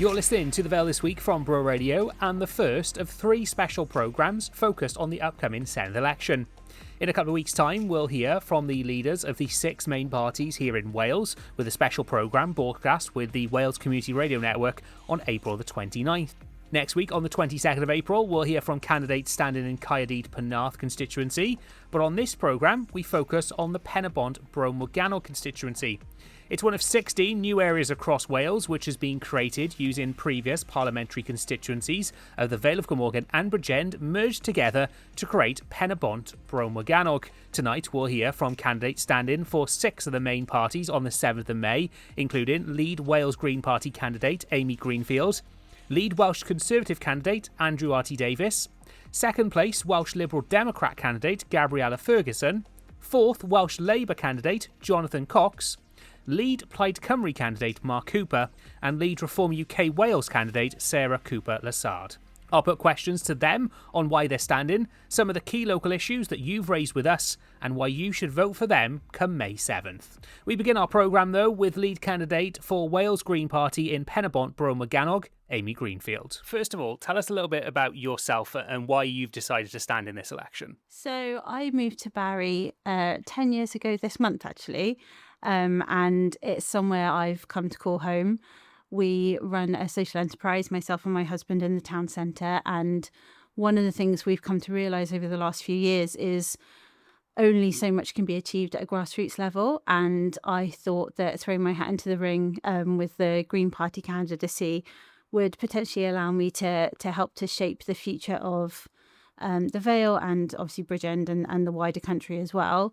You're listening to the Vale This Week from Bro Radio, and the first of 3 special programmes focused on the upcoming Senedd election. In a couple of weeks' time, we'll hear from the leaders of the 6 main parties here in Wales, with a special programme broadcast with the Wales Community Radio Network on April the 29th. Next week, on the 22nd of April, we'll hear from candidates standing in Caerdydd constituency, but on this programme, we focus on the Pen-y-Bont Bro Morgannwg constituency. It's one of 16 new areas across Wales which has been created using previous parliamentary constituencies of the Vale Morgannwg and Bridgend merged together to create Pen-y-Bont Bro Morgannwg. Tonight we'll hear from candidates standing for 6 of the main parties on the 7th of May, including lead Wales Green Party candidate Amy Greenfield, lead Welsh Conservative candidate Andrew R.T. Davies, second place Welsh Liberal Democrat candidate Gabriella Ferguson, 4th Welsh Labour candidate Jonathan Cox, lead Plaid Cymru candidate Mark Cooper, and lead Reform UK Wales candidate Sarah Cooper-Lassard. I'll put questions to them on why they're standing, some of the key local issues that you've raised with us, and why you should vote for them come May 7th. We begin our programme, though, with lead candidate for Wales Green Party in Pen-y-Bont Bro Morgannwg, Amy Greenfield. First of all, tell us a little bit about yourself and why you've decided to stand in this election. So I moved to Barry 10 years ago this month, actually. And it's somewhere I've come to call home. We run a social enterprise, myself and my husband, in the town centre. And one of the things we've come to realise over the last few years is only so much can be achieved at a grassroots level. And I thought that throwing my hat into the ring with the Green Party candidacy would potentially allow me to help to shape the future of the Vale and obviously Bridgend and the wider country as well,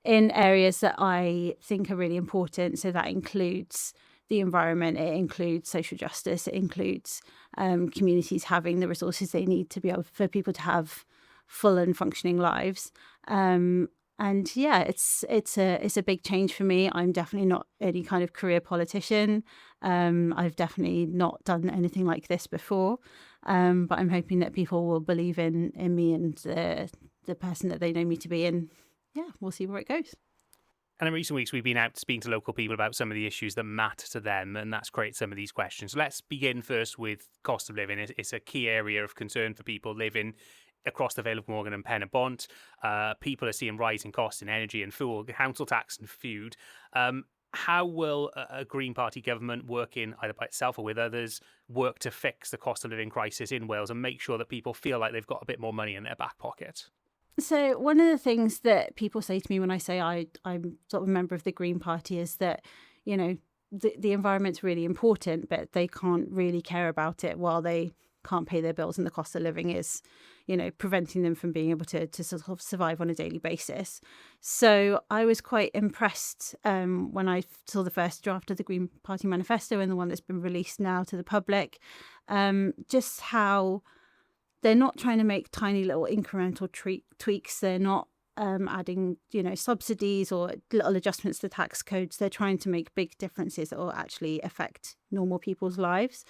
in areas that I think are really important. So that includes the environment, it includes social justice, it includes communities having the resources they need to be able for people to have full and functioning lives. And yeah, it's a big change for me. I'm definitely not any kind of career politician. I've definitely not done anything like this before. But I'm hoping that people will believe in me and the person that they know me to be, and yeah, we'll see where it goes. And in recent weeks, we've been out speaking to local people about some of the issues that matter to them, and that's created some of these questions. Let's begin first with cost of living. It's a key area of concern for people living across the Vale of Morgan and Pen-y-Bont. People are seeing rising costs in energy and fuel, council tax and food. How will a Green Party government, working either by itself or with others, work to fix the cost of living crisis in Wales and make sure that people feel like they've got a bit more money in their back pocket? So one of the things that people say to me when I say I'm sort of a member of the Green Party is that, you know, the environment's really important, but they can't really care about it while they can't pay their bills, and the cost of living is, you know, preventing them from being able to sort of survive on a daily basis. So I was quite impressed when I saw the first draft of the Green Party manifesto and the one that's been released now to the public, just how they're not trying to make tiny little incremental tweaks. They're not adding, you know, subsidies or little adjustments to tax codes. They're trying to make big differences that will actually affect normal people's lives.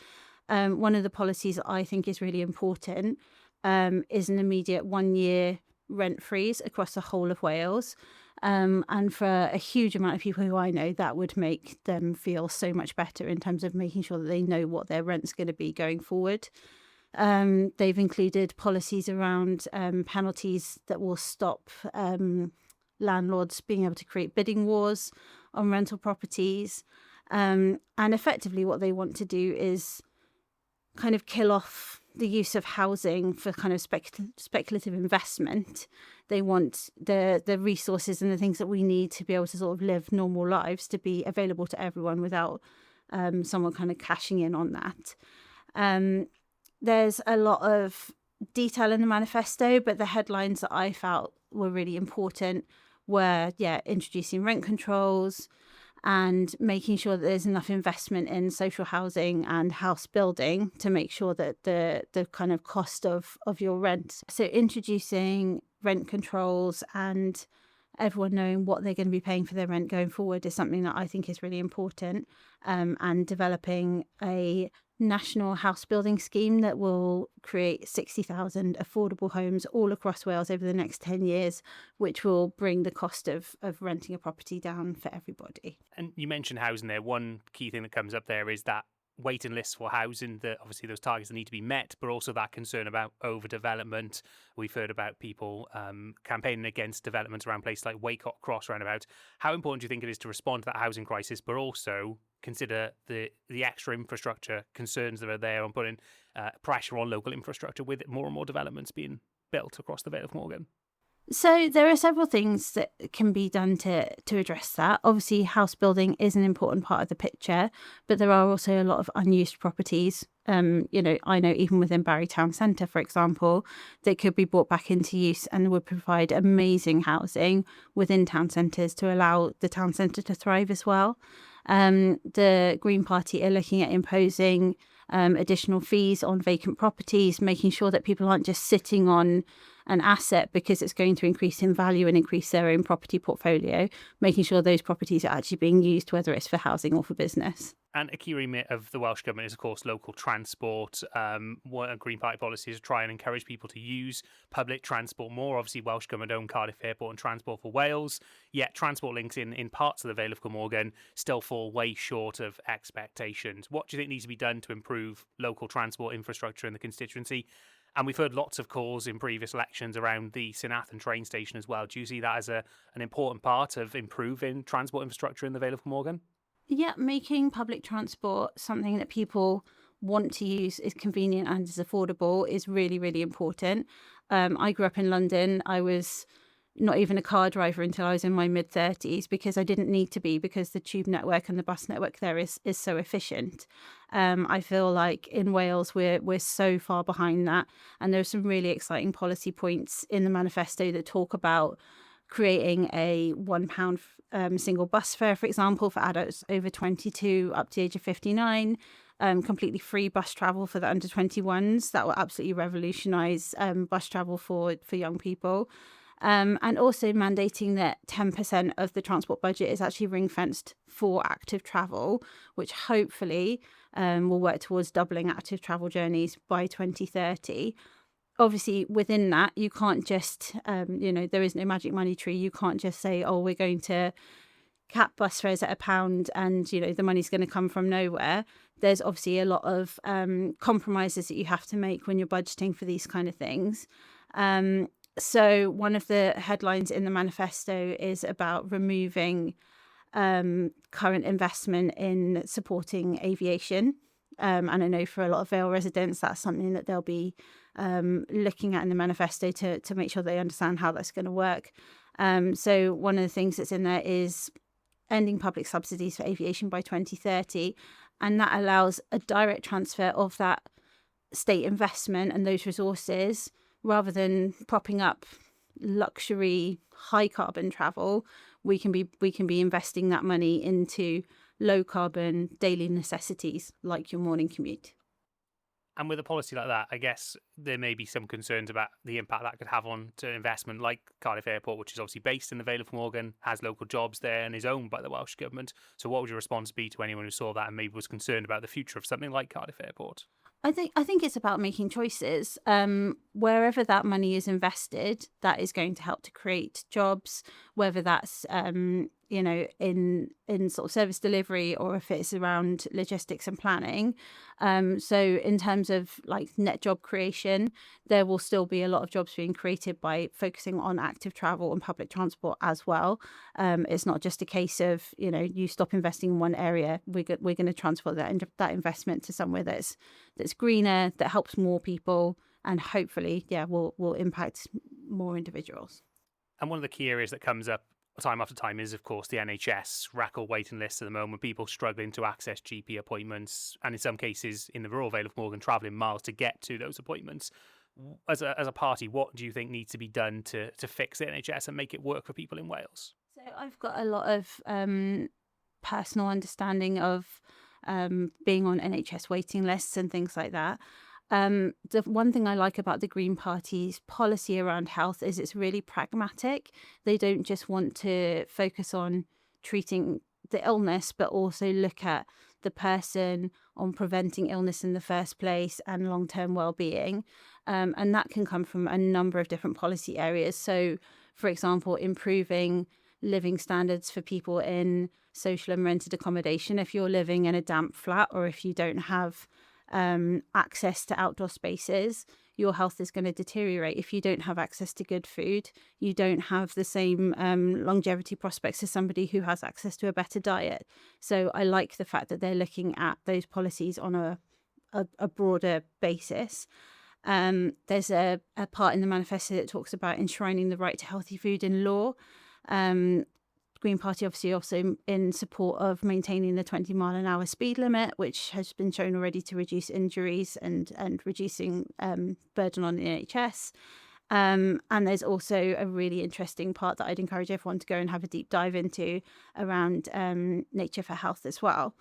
One of the policies that I think is really important is an immediate 1-year rent freeze across the whole of Wales. And for a huge amount of people who I know, that would make them feel so much better in terms of making sure that they know what their rent's going to be going forward. They've included policies around penalties that will stop landlords being able to create bidding wars on rental properties. And effectively what they want to do is kind of kill off the use of housing for kind of speculative investment. They want the resources and the things that we need to be able to sort of live normal lives to be available to everyone without someone kind of cashing in on that. There's a lot of detail in the manifesto, but the headlines that I felt were really important were, introducing rent controls and making sure that there's enough investment in social housing and house building to make sure that the kind of cost of your rent. So introducing rent controls and everyone knowing what they're going to be paying for their rent going forward is something that I think is really important, and developing a national house building scheme that will create 60,000 affordable homes all across Wales over the next 10 years, which will bring the cost of renting a property down for everybody. And you mentioned housing there. One key thing that comes up there is that waiting lists for housing, that obviously those targets need to be met, but also that concern about overdevelopment. We've heard about people campaigning against development around places like Waycott Cross roundabout. How important do you think it is to respond to that housing crisis, but also consider the extra infrastructure concerns that are there on putting pressure on local infrastructure with more and more developments being built across the Vale of Morgan? So there are several things that can be done to address that. Obviously, house building is an important part of the picture, but there are also a lot of unused properties. I know even within Barry Town Centre, for example, they could be brought back into use and would provide amazing housing within town centres to allow the town centre to thrive as well. The Green Party are looking at imposing additional fees on vacant properties, making sure that people aren't just sitting on an asset because it's going to increase in value and increase their own property portfolio, making sure those properties are actually being used, whether it's for housing or for business. And a key remit of the Welsh Government is, of course, local transport. One Green Party policy is to try and encourage people to use public transport more. Obviously, Welsh Government own Cardiff Airport and Transport for Wales, yet transport links in parts of the Vale of Glamorgan still fall way short of expectations. What do you think needs to be done to improve local transport infrastructure in the constituency? And we've heard lots of calls in previous elections around the Senedd train station as well. Do you see that as an important part of improving transport infrastructure in the Vale of Glamorgan? Yeah, making public transport something that people want to use, is convenient and is affordable, is really, really important. I grew up in London. I was not even a car driver until I was in my mid-30s because I didn't need to be, because the tube network and the bus network there is so efficient. I feel like in Wales we're so far behind that, and there are some really exciting policy points in the manifesto that talk about creating a £1 single bus fare, for example, for adults over 22 up to the age of 59, completely free bus travel for the under 21s. That will absolutely revolutionise bus travel for young people. And also mandating that 10% of the transport budget is actually ring-fenced for active travel, which hopefully will work towards doubling active travel journeys by 2030. Obviously, within that, you can't just, there is no magic money tree. You can't just say, oh, we're going to cap bus fares at £1 and, the money's going to come from nowhere. There's obviously a lot of compromises that you have to make when you're budgeting for these kind of things. So one of the headlines in the manifesto is about removing current investment in supporting aviation. And I know for a lot of Vale residents, that's something that they'll be looking at in the manifesto to make sure they understand how that's going to work. So one of the things that's in there is ending public subsidies for aviation by 2030. And that allows a direct transfer of that state investment and those resources, rather than propping up luxury high carbon travel. We can be investing that money into low carbon daily necessities like your morning commute. And with a policy like that, I guess there may be some concerns about the impact that could have on to investment like Cardiff Airport, which is obviously based in the Vale of Morgan, has local jobs there and is owned by the Welsh Government. So what would your response be to anyone who saw that and maybe was concerned about the future of something like Cardiff Airport? I think it's about making choices. Wherever that money is invested, that is going to help to create jobs, whether that's in sort of service delivery or if it's around logistics and planning. So in terms of like net job creation, there will still be a lot of jobs being created by focusing on active travel and public transport as well. It's not just a case of, you stop investing in one area. We're going to transfer that investment to somewhere that's greener, that helps more people, and hopefully, will impact more individuals. And one of the key areas that comes up time after time is, of course, the NHS record waiting lists at the moment, people struggling to access GP appointments, and in some cases in the rural Vale of Morgan, travelling miles to get to those appointments. As a party, what do you think needs to be done to fix the NHS and make it work for people in Wales? So I've got a lot of personal understanding of being on NHS waiting lists and things like that. The one thing I like about the Green Party's policy around health is it's really pragmatic. They don't just want to focus on treating the illness, but also look at the person, on preventing illness in the first place and long-term well-being. And that can come from a number of different policy areas. So, for example, improving living standards for people in social and rented accommodation. If you're living in a damp flat, or if you don't have access to outdoor spaces, your health is going to deteriorate. If you don't have access to good food, you don't have the same longevity prospects as somebody who has access to a better diet. So I like the fact that they're looking at those policies on a broader basis. There's a part in the manifesto that talks about enshrining the right to healthy food in law. Green Party obviously also in support of maintaining the 20-mile-an-hour speed limit, which has been shown already to reduce injuries and reducing burden on the NHS. And there's also a really interesting part that I'd encourage everyone to go and have a deep dive into around nature for health as well.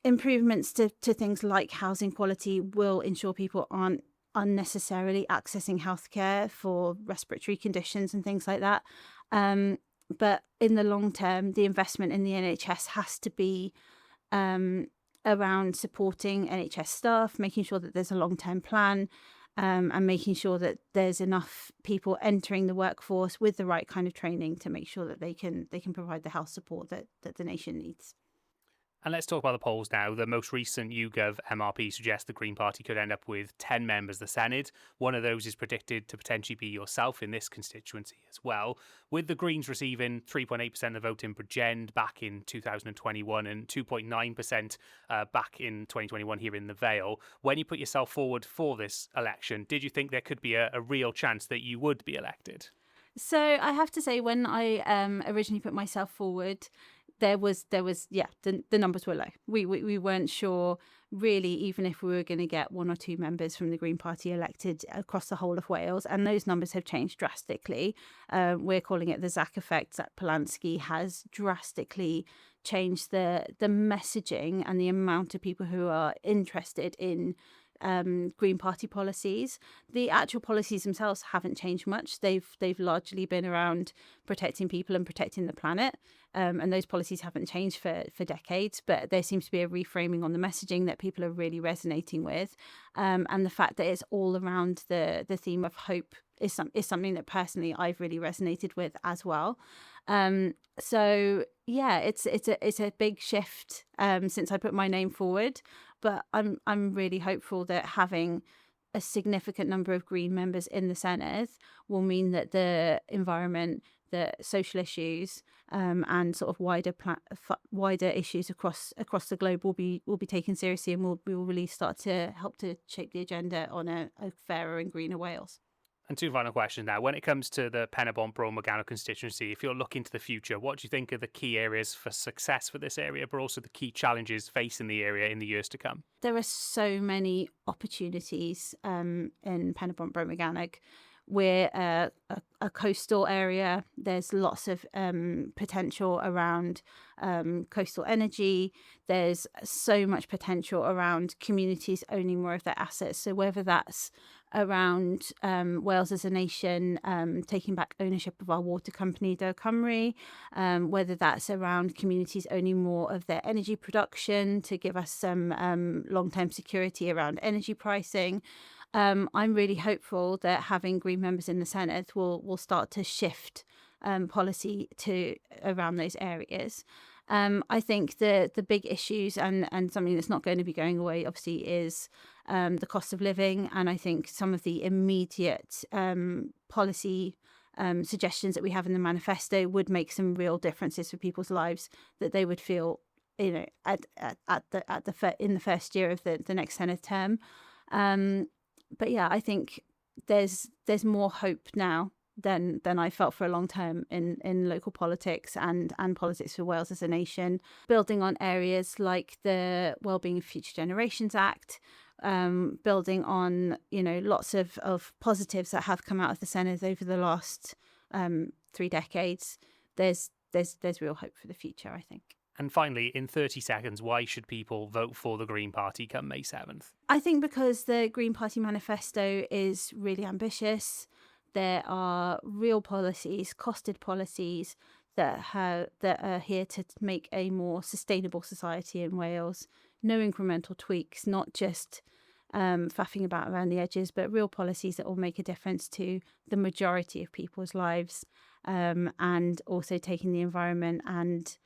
Improvements to things like housing quality will ensure people aren't unnecessarily accessing healthcare for respiratory conditions and things like that. But in the long term, the investment in the NHS has to be around supporting NHS staff, making sure that there's a long-term plan, and making sure that there's enough people entering the workforce with the right kind of training to make sure that they can provide the health support that the nation needs. And let's talk about the polls now. The most recent YouGov MRP suggests the Green Party could end up with 10 members of the Senedd. One of those is predicted to potentially be yourself in this constituency as well. With the Greens receiving 3.8% of the vote in Bridgend back in 2021 and 2.9% back in 2021 here in the Vale, when you put yourself forward for this election, did you think there could be a real chance that you would be elected? So I have to say, when I originally put myself forward, there was the numbers were low. We weren't sure really even if we were going to get one or two members from the Green Party elected across the whole of Wales, and those numbers have changed drastically. We're calling it the Zach effect. Zach Polanski has drastically changed the messaging and the amount of people who are interested in Green Party policies. The actual policies themselves haven't changed much. They've largely been around protecting people and protecting the planet, and those policies haven't changed for decades. But there seems to be a reframing on the messaging that people are really resonating with, and the fact that it's all around the theme of hope is something that personally I've really resonated with as well. So yeah, it's a big shift since I put my name forward. But I'm really hopeful that having a significant number of Green members in the Senedd will mean that the environment, the social issues, and sort of wider issues across the globe will be taken seriously, and we will really start to help to shape the agenda on a fairer and greener Wales. And two final questions now. When it comes to the Pen-y-Bont Bro Morgannwg constituency, if you're looking to the future, what do you think are the key areas for success for this area, but also the key challenges facing the area in the years to come? There are so many opportunities in Pen-y-Bont Bro Morgannwg. We're a coastal area. There's lots of potential around coastal energy. There's so much potential around communities owning more of their assets. So whether that's around Wales as a nation taking back ownership of our water company, Dow Cymru, whether that's around communities owning more of their energy production to give us some long-term security around energy pricing. I'm really hopeful that having Green members in the Senedd will start to shift policy to around those areas. I think the big issues and something that's not going to be going away, obviously, is the cost of living. And I think some of the immediate policy suggestions that we have in the manifesto would make some real differences for people's lives, that they would feel, in the first year of the next Senedd term. But yeah, I think there's more hope now than I felt for a long time in local politics and politics for Wales as a nation, building on areas like the Wellbeing of Future Generations Act, building on lots of positives that have come out of the Senedd over the last 3 decades. There's real hope for the future, I think. And finally, in 30 seconds, why should people vote for the Green Party come May 7th? I think because the Green Party manifesto is really ambitious. There are real policies, costed policies that are here to make a more sustainable society in Wales. No incremental tweaks, not just faffing about around the edges, but real policies that will make a difference to the majority of people's lives. and also taking the environment and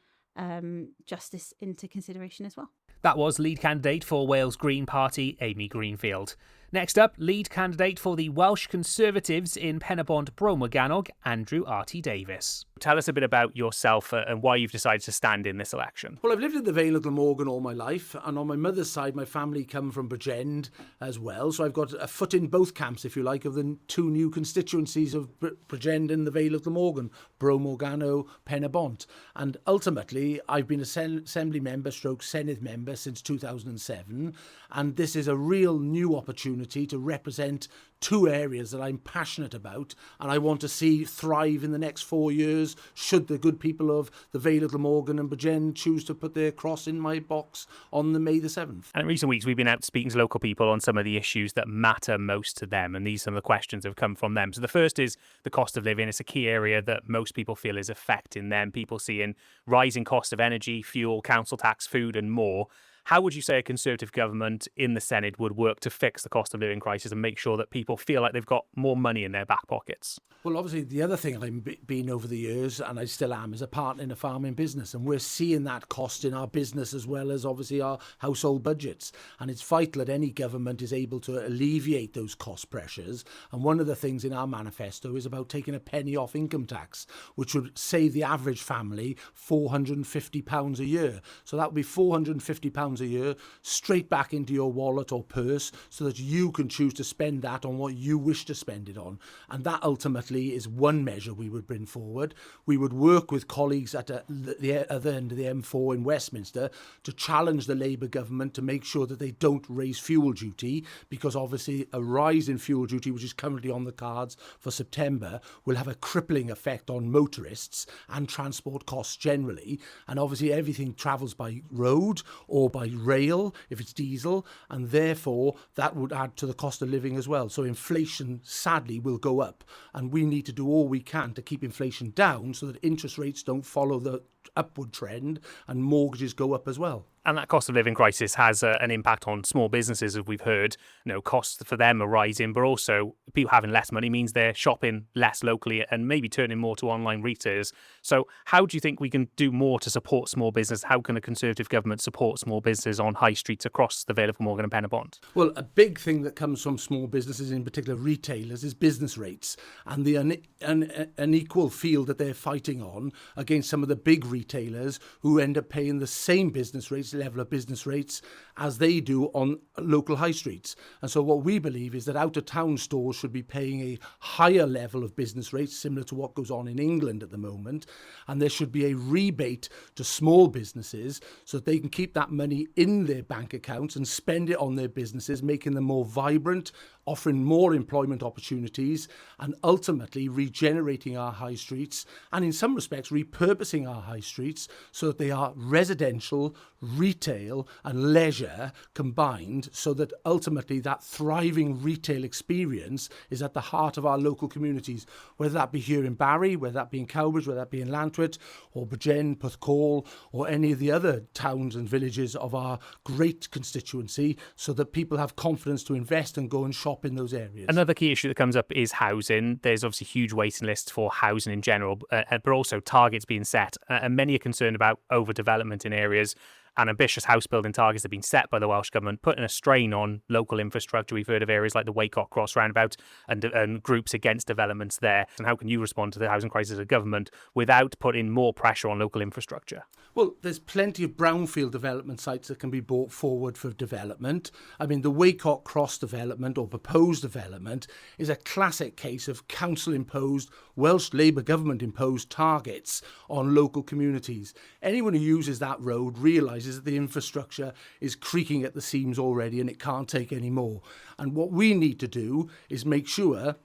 justice into consideration as well. That was lead candidate for Wales Green Party, Amy Greenfield. Next up, lead candidate for the Welsh Conservatives in Pen-y-Bont Bro Morgannwg, Andrew R.T. Davies. Tell us a bit about yourself and why you've decided to stand in this election. Well, I've lived in the Vale of Glamorgan all my life, and on my mother's side, my family come from Bridgend as well. So I've got a foot in both camps, if you like, of the two new constituencies of Bridgend and the Vale of Glamorgan, Bro Morgannwg, Pen-y-Bont. And ultimately, I've been a Assembly member stroke Senedd member since 2007, and this is a real new opportunity to represent two areas that I'm passionate about and I want to see thrive in the next 4 years should the good people of the Vale of Glamorgan and Bridgend choose to put their cross in my box on the May the 7th. And in recent weeks we've been out speaking to local people on some of the issues that matter most to them, and these are some of the questions that have come from them. So the first is the cost of living. It's a key area that most people feel is affecting them. People seeing rising cost of energy, fuel, council tax, food and more. How would you say a Conservative government in the Senedd would work to fix the cost of living crisis and make sure that people feel like they've got more money in their back pockets? Well, obviously, the other thing I've been over the years, and I still am, is a partner in a farming business. And we're seeing that cost in our business as well as obviously our household budgets. And it's vital that any government is able to alleviate those cost pressures. And one of the things in our manifesto is about taking a penny off income tax, which would save the average family £450 a year. So that would be £450 a year straight back into your wallet or purse so that you can choose to spend that on what you wish to spend it on. And that ultimately is one measure we would bring forward. We would work with colleagues at the other end of the M4 in Westminster to challenge the Labour government to make sure that they don't raise fuel duty, because obviously a rise in fuel duty, which is currently on the cards for September, will have a crippling effect on motorists and transport costs generally. And obviously everything travels by road or by rail if it's diesel, and therefore that would add to the cost of living as well. So inflation sadly will go up, and we need to do all we can to keep inflation down so that interest rates don't follow the upward trend and mortgages go up as well. And that cost of living crisis has an impact on small businesses, as we've heard. Costs for them are rising, but also people having less money means they're shopping less locally and maybe turning more to online retailers. So how do you think we can do more to support small business? How can a Conservative government support small businesses on high streets across the Vale of Glamorgan and Pen-y-Bont? Well, a big thing that comes from small businesses, in particular retailers, is business rates and the unequal field that they're fighting on against some of the big retailers who end up paying the same business rates, level of business rates, as they do on local high streets. And so what we believe is that out-of-town stores should be paying a higher level of business rates, similar to what goes on in England at the moment. And there should be a rebate to small businesses so that they can keep that money in their bank accounts and spend it on their businesses, making them more vibrant, offering more employment opportunities, and ultimately regenerating our high streets, and in some respects repurposing our high streets so that they are residential, retail and leisure combined, so that ultimately that thriving retail experience is at the heart of our local communities, whether that be here in Barry, whether that be in Cowbridge, whether that be in Llantwit or Bridgend, Porthcawl, or any of the other towns and villages of our great constituency, so that people have confidence to invest and go and shop in those areas. Another key issue that comes up is housing. There's obviously huge waiting lists for housing in general, but also targets being set, and many are concerned about overdevelopment in areas. And ambitious house building targets have been set by the Welsh Government, putting a strain on local infrastructure. We've heard of areas like the Waycock Cross roundabout and groups against developments there. And how can you respond to the housing crisis as a government without putting more pressure on local infrastructure? Well, there's plenty of brownfield development sites that can be brought forward for development. I mean, the Waycock Cross development or proposed development is a classic case of council-imposed, Welsh Labour government-imposed targets on local communities. Anyone who uses that road realises that the infrastructure is creaking at the seams already and it can't take any more. And what we need to do is make sure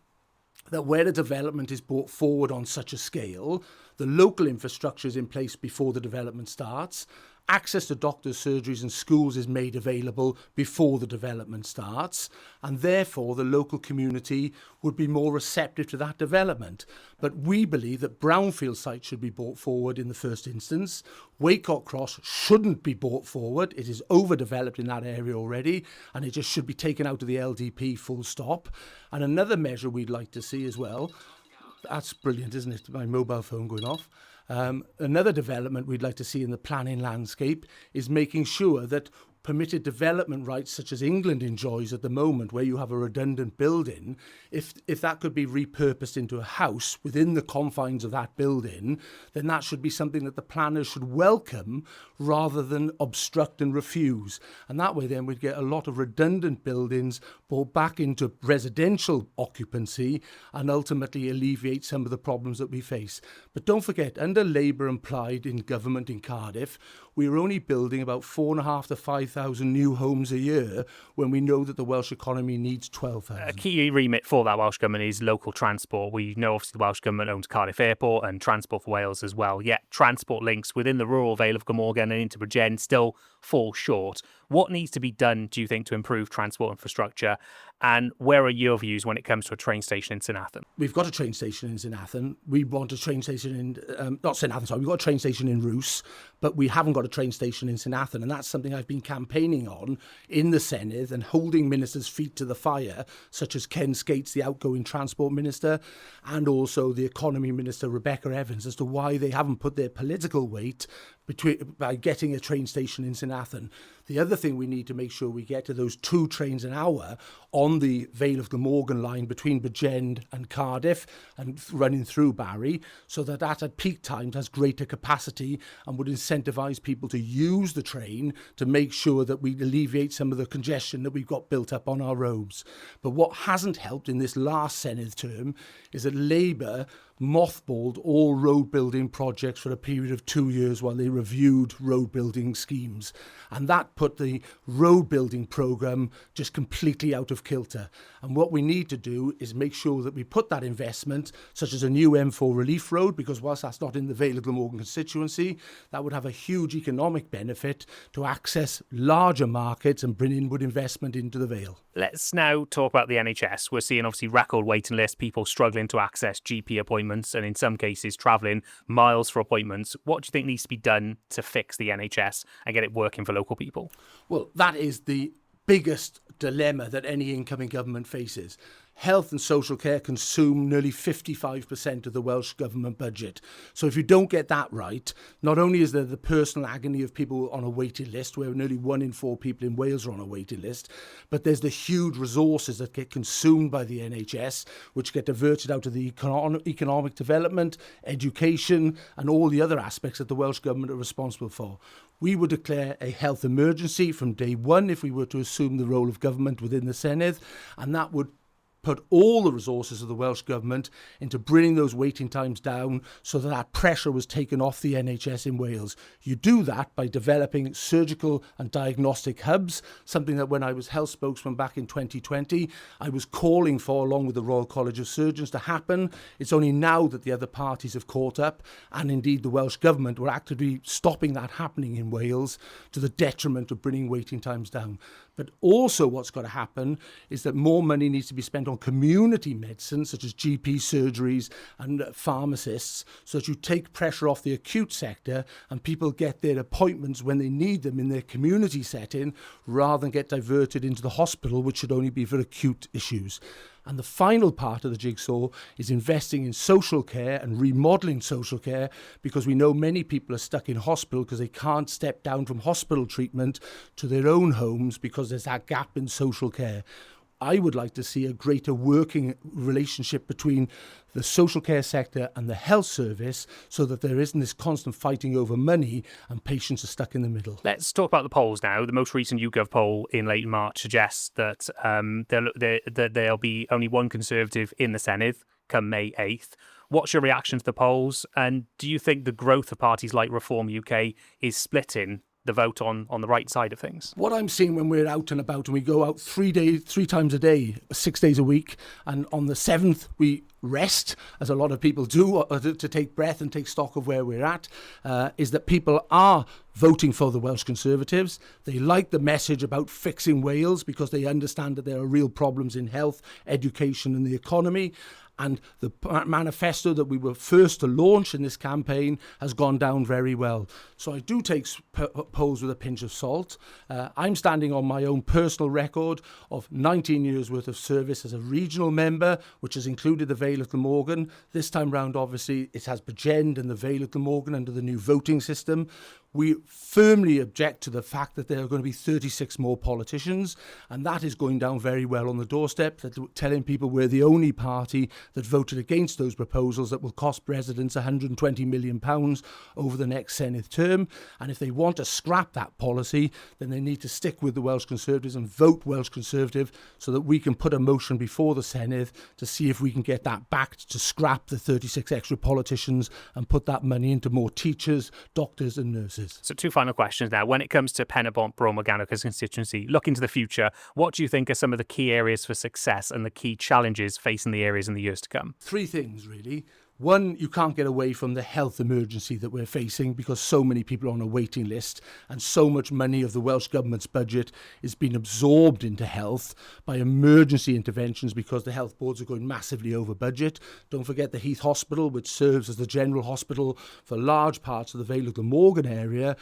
that where a development is brought forward on such a scale, the local infrastructure is in place before the development starts. Access to doctors, surgeries and schools is made available before the development starts, and therefore the local community would be more receptive to that development. But we believe that brownfield sites should be brought forward in the first instance. Waycock Cross shouldn't be brought forward. It is overdeveloped in that area already, and it just should be taken out of the LDP full stop. And another measure we'd like to see as well That's brilliant, isn't it? My mobile phone going off. Another development we'd like to see in the planning landscape is making sure that permitted development rights such as England enjoys at the moment, where you have a redundant building, if that could be repurposed into a house within the confines of that building, then that should be something that the planners should welcome rather than obstruct and refuse. And that way then we'd get a lot of redundant buildings brought back into residential occupancy and ultimately alleviate some of the problems that we face. But don't forget, under Labour and Plaid in government in Cardiff, we were only building about 4,500 to 5,000 new homes a year when we know that the Welsh economy needs 12,000. A key remit for that Welsh Government is local transport. We know obviously the Welsh Government owns Cardiff Airport and Transport for Wales as well, yet transport links within the rural Vale of Glamorgan and into Bridgend still fall short. What needs to be done, do you think, to improve transport infrastructure? And where are your views when it comes to a train station in St Athan? We've got a train station in St Athan. We want a train station in, not St Athan, sorry, we've got a train station in Roos, but we haven't got a train station in St Athan. And that's something I've been campaigning on in the Senedd and holding ministers' feet to the fire, such as Ken Skates, the outgoing Transport Minister, and also the Economy Minister, Rebecca Evans, as to why they haven't put their political weight by getting a train station in St Athan. The other thing we need to make sure we get to those 2 trains an hour on the Vale of Glamorgan line between Bridgend and Cardiff and running through Barry, so that at peak times has greater capacity and would incentivise people to use the train to make sure that we alleviate some of the congestion that we've got built up on our roads. But what hasn't helped in this last Senedd term is that Labour mothballed all road building projects for a period of 2 years while they reviewed road building schemes. And that put the road building programme just completely out of kilter. And what we need to do is make sure that we put that investment, such as a new M4 relief road, because whilst that's not in the Vale of Glamorgan constituency, that would have a huge economic benefit to access larger markets and bring inward investment into the Vale. Let's now talk about the NHS. We're seeing obviously record waiting lists, people struggling to access GP appointments and in some cases travelling miles for appointments. What do you think needs to be done to fix the NHS and get it working for local people? Well, that is the biggest dilemma that any incoming government faces. Health and social care consume nearly 55% of the Welsh Government budget. So if you don't get that right, not only is there the personal agony of people on a waiting list, where nearly 1 in 4 people in Wales are on a waiting list, but there's the huge resources that get consumed by the NHS, which get diverted out of the economic development, education, and all the other aspects that the Welsh Government are responsible for. We would declare a health emergency from day one if we were to assume the role of government within the Senedd, and that would put all the resources of the Welsh Government into bringing those waiting times down so that that pressure was taken off the NHS in Wales. You do that by developing surgical and diagnostic hubs, something that when I was health spokesman back in 2020, I was calling for, along with the Royal College of Surgeons, to happen. It's only now that the other parties have caught up, and indeed the Welsh Government were actively stopping that happening in Wales to the detriment of bringing waiting times down. But also what's got to happen is that more money needs to be spent on community medicine, such as GP surgeries and pharmacists, so that you take pressure off the acute sector and people get their appointments when they need them in their community setting, rather than get diverted into the hospital, which should only be for acute issues. And the final part of the jigsaw is investing in social care and remodelling social care, because we know many people are stuck in hospital because they can't step down from hospital treatment to their own homes because there's that gap in social care. I would like to see a greater working relationship between the social care sector and the health service, so that there isn't this constant fighting over money and patients are stuck in the middle. Let's talk about the polls now. The most recent YouGov poll in late March suggests that there'll be only one Conservative in the Senedd come May 8th. What's your reaction to the polls? And do you think the growth of parties like Reform UK is splitting the vote on the right side of things? What I'm seeing when we're out and about, and we go out 3 times a day, 6 days a week, and on the 7th we rest, as a lot of people do, to take breath and take stock of where we're at, is that people are voting for the Welsh Conservatives. They like the message about fixing Wales because they understand that there are real problems in health, education and the economy. And the manifesto that we were first to launch in this campaign has gone down very well. So I do take polls with a pinch of salt. I'm standing on my own personal record of 19 years worth of service as a regional member, which has included the Vale Vale of Glamorgan. This time round, obviously, it has Bridgend and the Vale of Glamorgan under the new voting system. We firmly object to the fact that there are going to be 36 more politicians, and that is going down very well on the doorstep, that telling people we're the only party that voted against those proposals that will cost residents £120 million over the next Senedd term. And if they want to scrap that policy, then they need to stick with the Welsh Conservatives and vote Welsh Conservative so that we can put a motion before the Senedd to see if we can get that back to scrap the 36 extra politicians and put that money into more teachers, doctors and nurses. So 2 final questions now. When it comes to Pen-y-Bont Bro Morgannwg as constituency, looking to the future, what do you think are some of the key areas for success and the key challenges facing the areas in the years to come? 3 things, really. One, you can't get away from the health emergency that we're facing because so many people are on a waiting list and so much money of the Welsh Government's budget is being absorbed into health by emergency interventions because the health boards are going massively over budget. Don't forget the Heath Hospital, which serves as the general hospital for large parts of the Vale of Glamorgan area,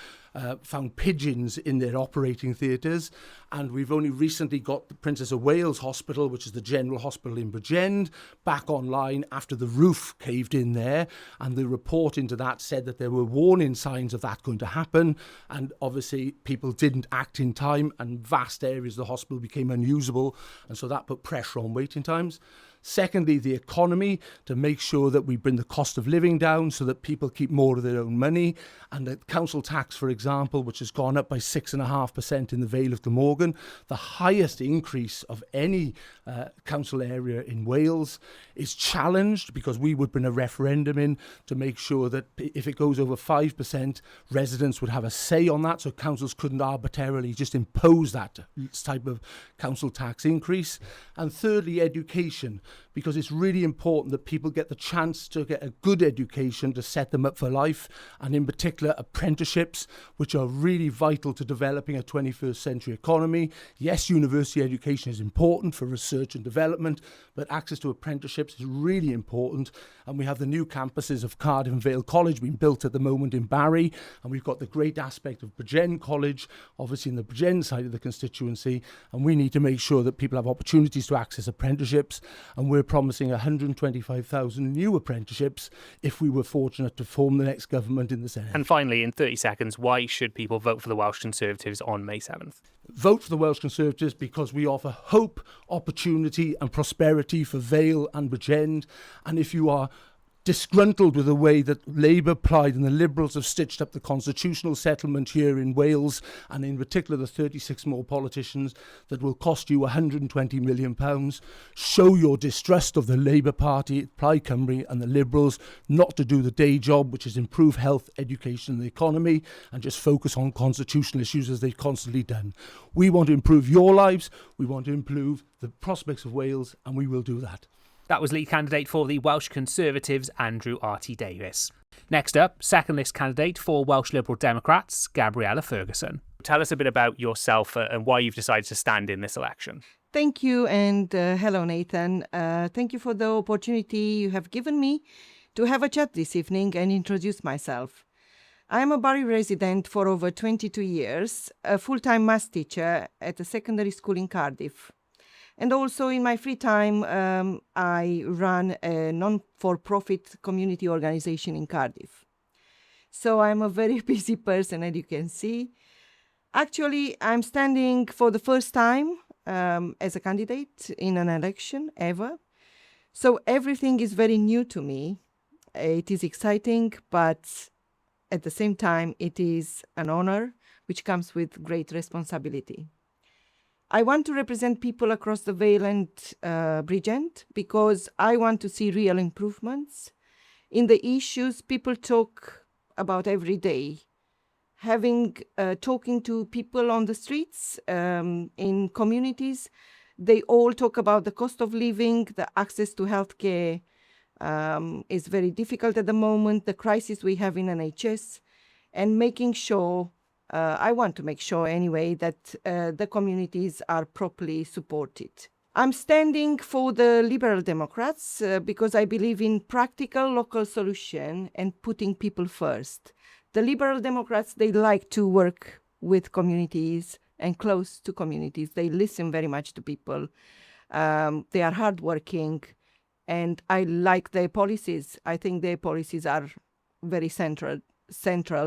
found pigeons in their operating theatres. And we've only recently got the Princess of Wales Hospital, which is the general hospital in Bridgend, back online after the roof caved in there. And the report into that said that there were warning signs of that going to happen. And obviously people didn't act in time and vast areas of the hospital became unusable. And so that put pressure on waiting times. Secondly, the economy, to make sure that we bring the cost of living down so that people keep more of their own money. And the council tax, for example, which has gone up by 6.5% in the Vale of Glamorgan, the highest increase of any council area in Wales, is challenged because we would bring a referendum in to make sure that if it goes over 5%, residents would have a say on that, so councils couldn't arbitrarily just impose that type of council tax increase. And thirdly, education, because it's really important that people get the chance to get a good education to set them up for life, and in particular apprenticeships, which are really vital to developing a 21st century economy. Yes, university education is important for research and development, but access to apprenticeships is really important. And we have the new campuses of Cardiff and Vale College being built at the moment in Barry, and we've got the great aspect of Bridgend College, obviously in the Bridgend side of the constituency, and we need to make sure that people have opportunities to access apprenticeships, and we're promising 125,000 new apprenticeships if we were fortunate to form the next government in the Senedd. And finally, in 30 seconds, why should people vote for the Welsh Conservatives on May 7th? Vote for the Welsh Conservatives because we offer hope, opportunity and prosperity for Vale and Bridgend. And if you are disgruntled with the way that Labour, Plaid and the Liberals have stitched up the constitutional settlement here in Wales, and in particular the 36 more politicians that will cost you £120 million, show your distrust of the Labour Party, Plaid Cymru and the Liberals not to do the day job, which is improve health, education and the economy, and just focus on constitutional issues as they've constantly done. We want to improve your lives, we want to improve the prospects of Wales, and we will do that. That was lead candidate for the Welsh Conservatives, Andrew R.T. Davies. Next up, second list candidate for Welsh Liberal Democrats, Gabriella Ferguson. Tell us a bit about yourself and why you've decided to stand in this election. Thank you, and hello, Nathan. Thank you for the opportunity you have given me to have a chat this evening and introduce myself. I am a Barry resident for over 22 years, a full-time maths teacher at a secondary school in Cardiff. And also in my free time, I run a non-for-profit community organization in Cardiff. So I'm a very busy person, as you can see. Actually, I'm standing for the first time as a candidate in an election ever. So everything is very new to me. It is exciting, but at the same time, it is an honor which comes with great responsibility. I want to represent people across the Vale and Bridgend because I want to see real improvements in the issues people talk about every day. Talking to people on the streets, in communities, they all talk about the cost of living, the access to healthcare is very difficult at the moment, the crisis we have in NHS, and making sure I want to make sure anyway that the communities are properly supported. I'm standing for the Liberal Democrats because I believe in practical local solution and putting people first. The Liberal Democrats, they like to work with communities and close to communities. They listen very much to people. They are hardworking And I like their policies. I think their policies are very central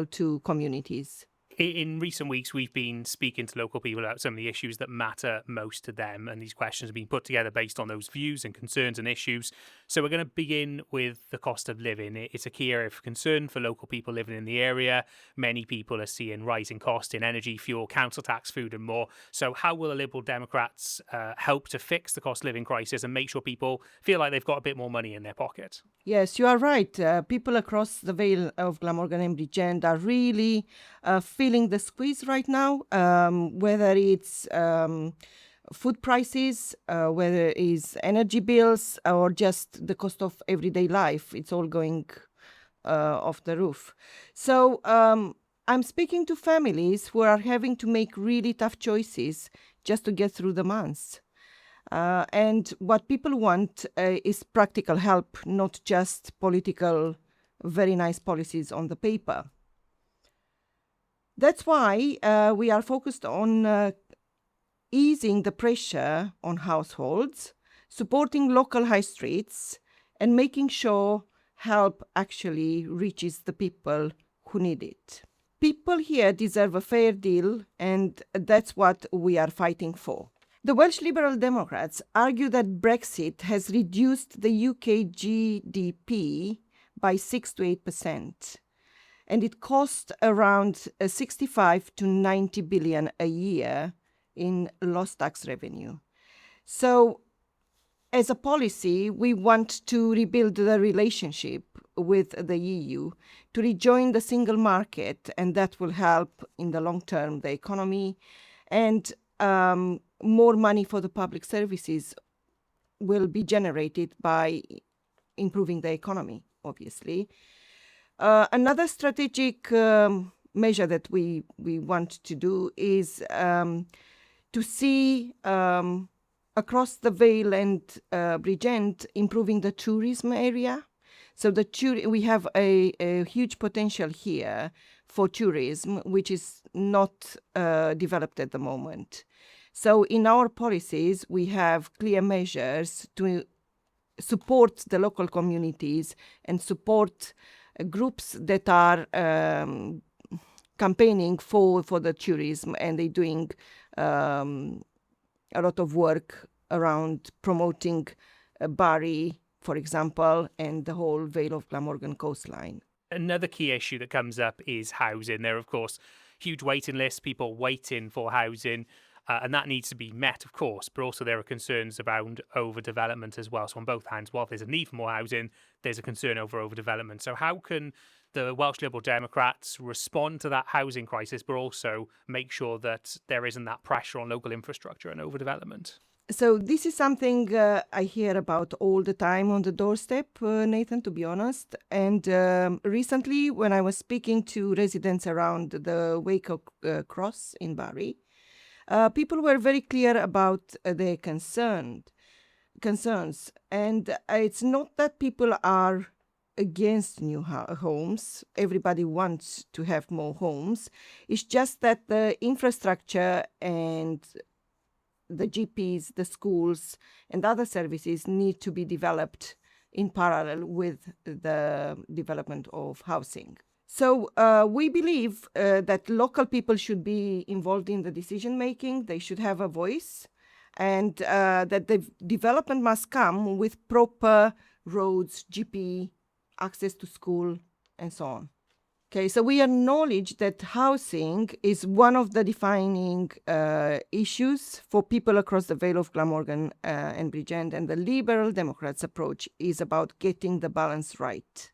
to communities. In recent weeks, we've been speaking to local people about some of the issues that matter most to them, and these questions have been put together based on those views and concerns and issues. So we're going to begin with the cost of living. It's a key area of concern for local people living in the area. Many people are seeing rising costs in energy, fuel, council tax, food and more. So how will the Liberal Democrats help to fix the cost of living crisis and make sure people feel like they've got a bit more money in their pocket? Yes, you are right. People across the Vale of Glamorgan and Bridgend are really feeling the squeeze right now, whether it's food prices, whether it's energy bills, or just the cost of everyday life. It's all going off the roof. So I'm speaking to families who are having to make really tough choices just to get through the months. And what people want is practical help, not just political, very nice policies on the paper. That's why we are focused on easing the pressure on households, supporting local high streets, and making sure help actually reaches the people who need it. People here deserve a fair deal, and that's what we are fighting for. The Welsh Liberal Democrats argue that Brexit has reduced the UK GDP by 6 to 8%, and it costs around 65 to 90 billion a year in lost tax revenue. So, as a policy, we want to rebuild the relationship with the EU, to rejoin the single market, and that will help in the long term the economy, and more money for the public services will be generated by improving the economy, obviously. Another strategic measure that we want to do is to see across the Vale and Bridgend improving the tourism area. So we have a huge potential here for tourism, which is not developed at the moment. So in our policies, we have clear measures to support the local communities and support groups that are campaigning for the tourism, and they're doing a lot of work around promoting Barry, for example, and the whole Vale of Glamorgan coastline. Another key issue that comes up is housing. There are, of course, huge waiting lists, people waiting for housing. And that needs to be met, of course, but also there are concerns around overdevelopment as well. So on both hands, while there's a need for more housing, there's a concern over overdevelopment. So how can the Welsh Liberal Democrats respond to that housing crisis, but also make sure that there isn't that pressure on local infrastructure and overdevelopment? So this is something I hear about all the time on the doorstep, Nathan, to be honest. And recently, when I was speaking to residents around the Waco Cross in Barry, people were very clear about their concerns. And it's not that people are against new homes. Everybody wants to have more homes. It's just that the infrastructure and the GPs, the schools, and other services need to be developed in parallel with the development of housing. So we believe that local people should be involved in the decision making. They should have a voice, and that the development must come with proper roads, GP, access to school, and so on. Okay, so we acknowledge that housing is one of the defining issues for people across the Vale of Glamorgan and Bridgend, and the Liberal Democrats' approach is about getting the balance right.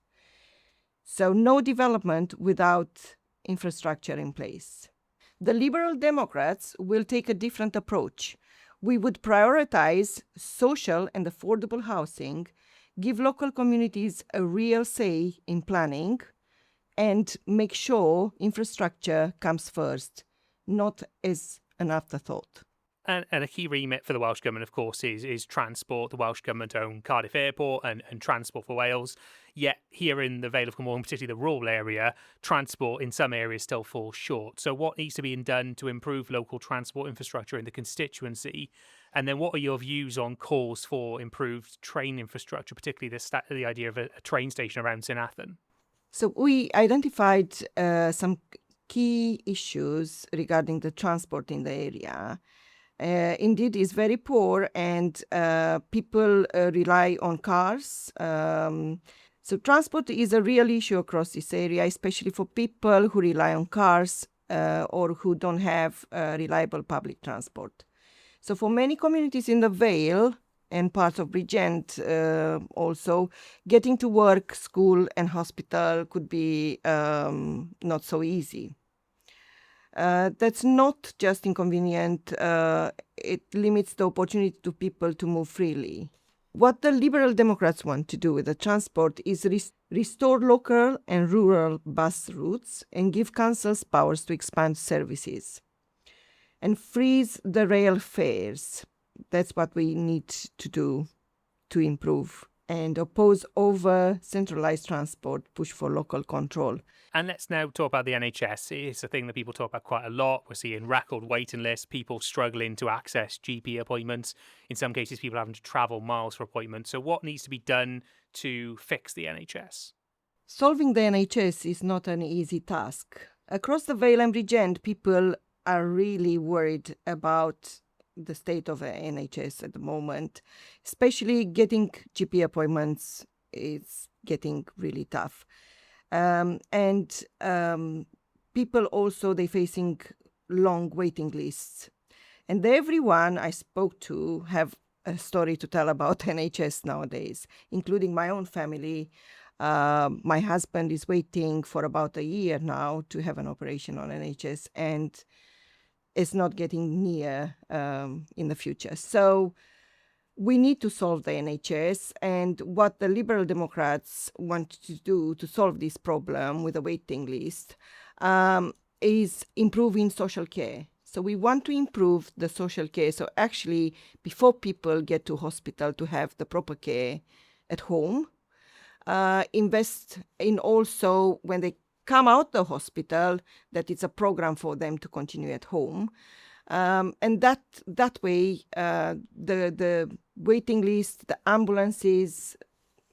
So no development without infrastructure in place. The Liberal Democrats will take a different approach. We would prioritize social and affordable housing, give local communities a real say in planning, and make sure infrastructure comes first, not as an afterthought. And a key remit for the Welsh Government, of course, is transport. The Welsh Government own Cardiff Airport and Transport for Wales. Yet here in the Vale of Glamorgan, particularly the rural area, transport in some areas still falls short. So what needs to be done to improve local transport infrastructure in the constituency? And then what are your views on calls for improved train infrastructure, particularly the idea of a train station around Senedd? So we identified some key issues regarding the transport in the area. Indeed, it's very poor, and people rely on cars. So transport is a real issue across this area, especially for people who rely on cars or who don't have reliable public transport. So for many communities in the Vale and parts of Bridgend also, getting to work, school and hospital could be not so easy. That's not just inconvenient, it limits the opportunity to people to move freely. What the Liberal Democrats want to do with the transport is restore local and rural bus routes and give councils powers to expand services and freeze the rail fares. That's what we need to do to improve and oppose over centralized transport, push for local control. And let's now talk about the NHS. It's a thing that people talk about quite a lot. We're seeing record waiting lists, people struggling to access GP appointments. In some cases, people having to travel miles for appointments. So what needs to be done to fix the NHS? Solving the NHS is not an easy task. Across the Vale and Bridgend, people are really worried about the state of the NHS at the moment. Especially getting GP appointments is getting really tough. People also, they're facing long waiting lists. And everyone I spoke to have a story to tell about NHS nowadays, including my own family. My husband is waiting for about a year now to have an operation on NHS, and it's not getting near in the future. So we need to solve the NHS, and what the Liberal Democrats want to do to solve this problem with a waiting list is improving social care. So we want to improve the social care. So actually, before people get to hospital, to have the proper care at home, invest in also when they come out the hospital, that it's a program for them to continue at home. And that way, the waiting list, the ambulances,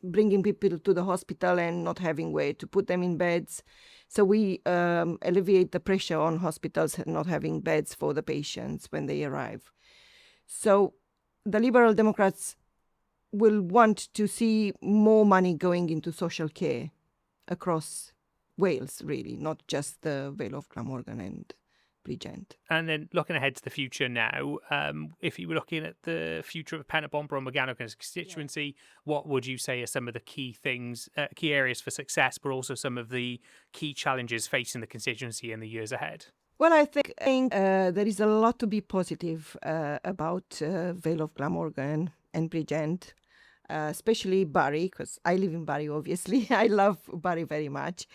bringing people to the hospital and not having where to put them in beds. So we alleviate the pressure on hospitals not having beds for the patients when they arrive. So the Liberal Democrats will want to see more money going into social care across Wales, really, not just the Vale of Glamorgan and Bridgend. And then looking ahead to the future now, if you were looking at the future of Pen-y-Bont Bro Morgannwg as a constituency, what would you say are some of the key things, key areas for success, but also some of the key challenges facing the constituency in the years ahead? Well, I think there is a lot to be positive about Vale of Glamorgan and Bridgend, especially Barry, because I live in Barry, obviously. I love Barry very much.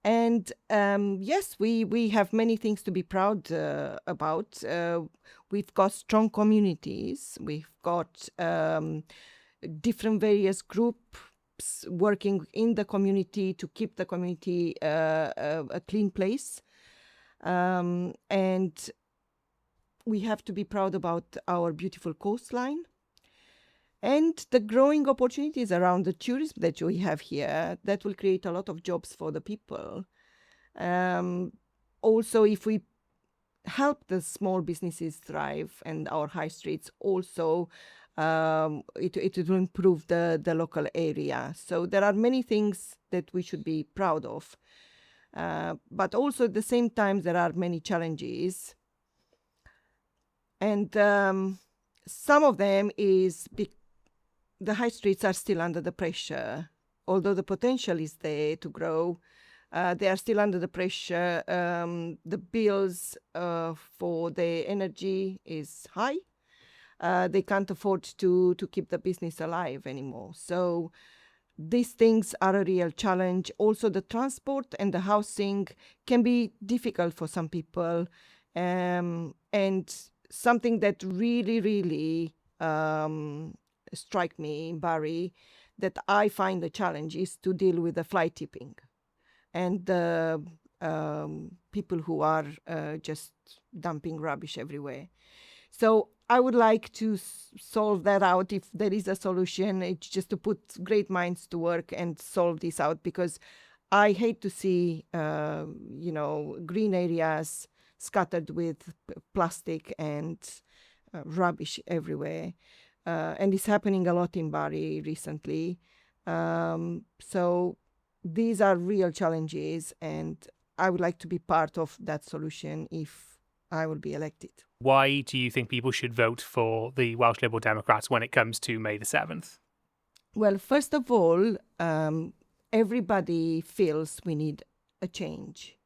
And yes, we have many things to be proud about. We've got strong communities. We've got different various groups working in the community to keep the community a clean place. And we have to be proud about our beautiful coastline and the growing opportunities around the tourism that we have here that will create a lot of jobs for the people. Also, if we help the small businesses thrive and our high streets also, it will improve the local area. So there are many things that we should be proud of. But also at the same time, there are many challenges. And some of them is the high streets are still under the pressure. Although the potential is there to grow, they are still under the pressure. The bills for the energy is high. They can't afford to keep the business alive anymore. So these things are a real challenge. Also, the transport and the housing can be difficult for some people. And something that really, really strike me in Barry, that I find the challenge is to deal with the fly tipping and the people who are just dumping rubbish everywhere. So I would like to solve that out if there is a solution. It's just to put great minds to work and solve this out, because I hate to see, green areas scattered with plastic and rubbish everywhere. And it's happening a lot in Bari recently. So these are real challenges, and I would like to be part of that solution if I will be elected. Why do you think people should vote for the Welsh Liberal Democrats when it comes to May the 7th? Well, first of all, everybody feels we need a change.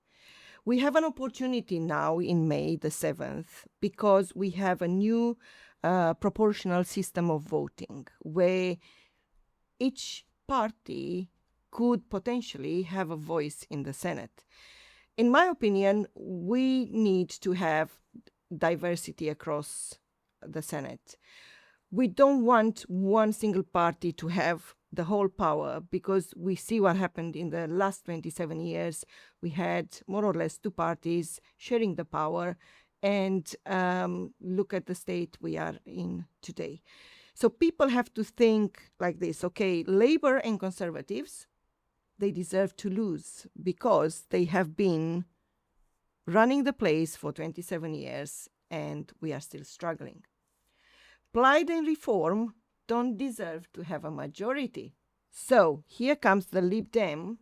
We have an opportunity now in May the 7th because we have a new proportional system of voting where each party could potentially have a voice in the Senate. In my opinion, we need to have diversity across the Senate. We don't want one single party to have the whole power, because we see what happened in the last 27 years. We had more or less two parties sharing the power, and look at the state we are in today. So people have to think like this: okay, Labour and Conservatives, they deserve to lose because they have been running the place for 27 years and we are still struggling. Plaid and Reform don't deserve to have a majority. So here comes the Lib Dem,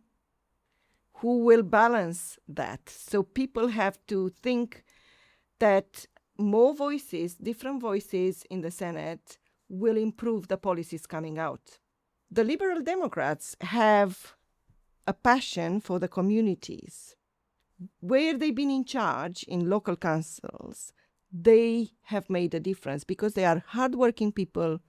who will balance that. So people have to think that more voices, different voices in the Senate, will improve the policies coming out. The Liberal Democrats have a passion for the communities. Where they've been in charge in local councils, they have made a difference because they are hardworking people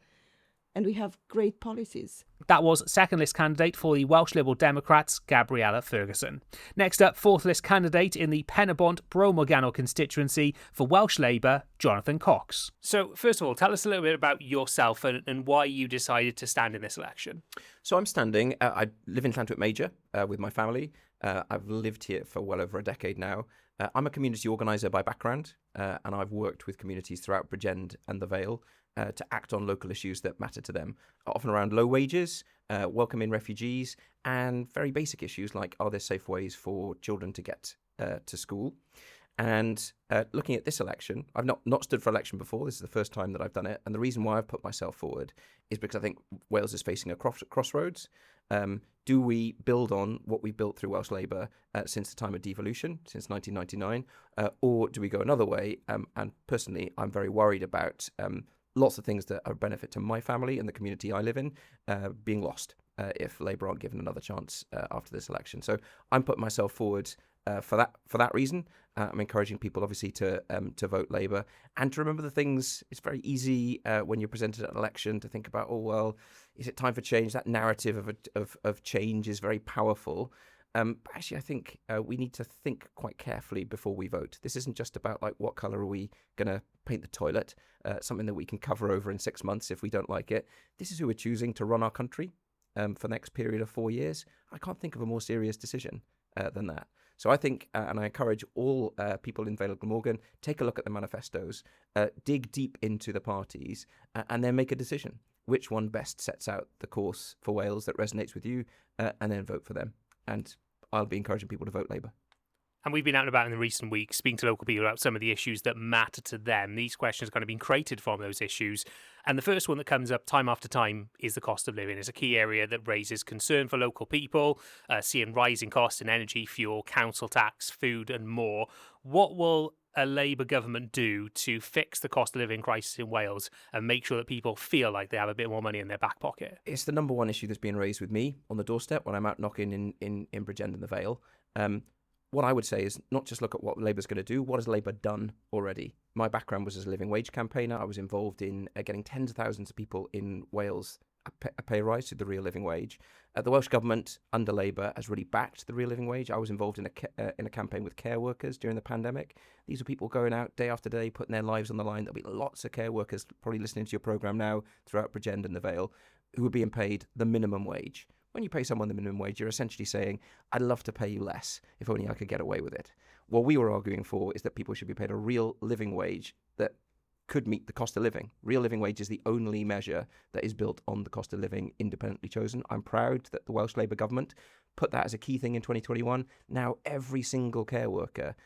and we have great policies. That was second list candidate for the Welsh Liberal Democrats, Gabriella Ferguson. Next up, fourth list candidate in the Pen-y-Bont Bro Morgannwg constituency for Welsh Labour, Jonathan Cox. So first of all, tell us a little bit about yourself and why you decided to stand in this election. So I'm standing, I live in Llantwit Major with my family. I've lived here for well over a decade now. I'm a community organiser by background, and I've worked with communities throughout Bridgend and the Vale to act on local issues that matter to them, often around low wages, welcoming refugees, and very basic issues like, are there safe ways for children to get to school? And looking at this election, I've not stood for election before. This is the first time that I've done it. And the reason why I've put myself forward is because I think Wales is facing a crossroads. Do we build on what we built through Welsh Labour since the time of devolution, since 1999, or do we go another way? And personally, I'm very worried about lots of things that are a benefit to my family and the community I live in being lost if Labour aren't given another chance after this election. So I'm putting myself forward for that reason. I'm encouraging people, obviously, to vote Labour and to remember the things. It's very easy when you're presented at an election to think about, oh, well, is it time for change? That narrative of change is very powerful. But actually, I think we need to think quite carefully before we vote. This isn't just about like what colour are we going to paint the toilet, something that we can cover over in 6 months if we don't like it. This is who we're choosing to run our country for the next period of 4 years. I can't think of a more serious decision than that. So I think, and I encourage all people in Vale Glamorgan, take a look at the manifestos, dig deep into the parties, and then make a decision. Which one best sets out the course for Wales that resonates with you, and then vote for them. And I'll be encouraging people to vote Labour. And we've been out and about in the recent weeks speaking to local people about some of the issues that matter to them. These questions are going to be created from those issues. And the first one that comes up time after time is the cost of living. It's a key area that raises concern for local people, seeing rising costs in energy, fuel, council tax, food and more. What will a Labour government do to fix the cost of living crisis in Wales and make sure that people feel like they have a bit more money in their back pocket? It's the number one issue that's being raised with me on the doorstep when I'm out knocking in Bridgend and the Vale. What I would say is not just look at what Labour's going to do, what has Labour done already? My background was as a living wage campaigner. I was involved in getting tens of thousands of people in Wales a pay rise to the real living wage. The Welsh Government, under Labour, has really backed the real living wage. I was involved in a campaign with care workers during the pandemic. These are people going out day after day, putting their lives on the line. There'll be lots of care workers probably listening to your programme now throughout Bridgend and the Vale who are being paid the minimum wage. When you pay someone the minimum wage, you're essentially saying, I'd love to pay you less if only I could get away with it. What we were arguing for is that people should be paid a real living wage that could meet the cost of living. Real living wage is the only measure that is built on the cost of living independently chosen. I'm proud that the Welsh Labour government put that as a key thing in 2021. Now every single care worker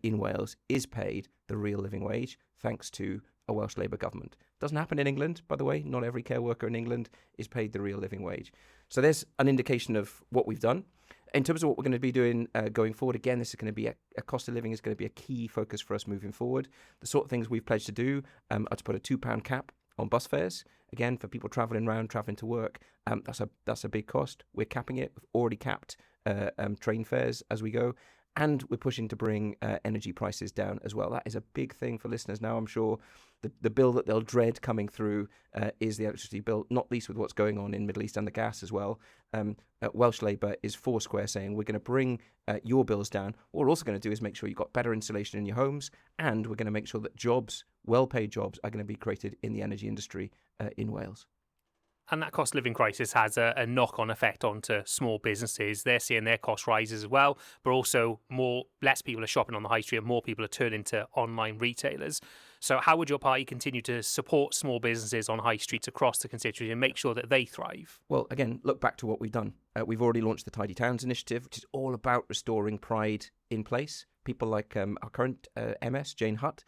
in Wales is paid the real living wage thanks to a Welsh Labour government. Doesn't happen in England, by the way. Not every care worker in England is paid the real living wage. So there's an indication of what we've done. In terms of what we're going to be doing going forward, again, this is going to be a cost of living is going to be a key focus for us moving forward. The sort of things we've pledged to do are to put a £2 cap on bus fares. Again, for people travelling around, travelling to work, that's a big cost. We're capping it. We've already capped train fares as we go. And we're pushing to bring energy prices down as well. That is a big thing for listeners now. I'm sure the bill that they'll dread coming through is the electricity bill, not least with what's going on in Middle East and the gas as well. Welsh Labour is foursquare saying we're going to bring your bills down. What we're also going to do is make sure you've got better insulation in your homes, and we're going to make sure that jobs, well-paid jobs, are going to be created in the energy industry in Wales. And that cost of living crisis has a knock-on effect onto small businesses. They're seeing their cost rise as well, but also less people are shopping on the high street and more people are turning to online retailers. So how would your party continue to support small businesses on high streets across the constituency and make sure that they thrive? Well, again, look back to what we've done. We've already launched the Tidy Towns initiative, which is all about restoring pride in place. People like our current MS, Jane Hutt,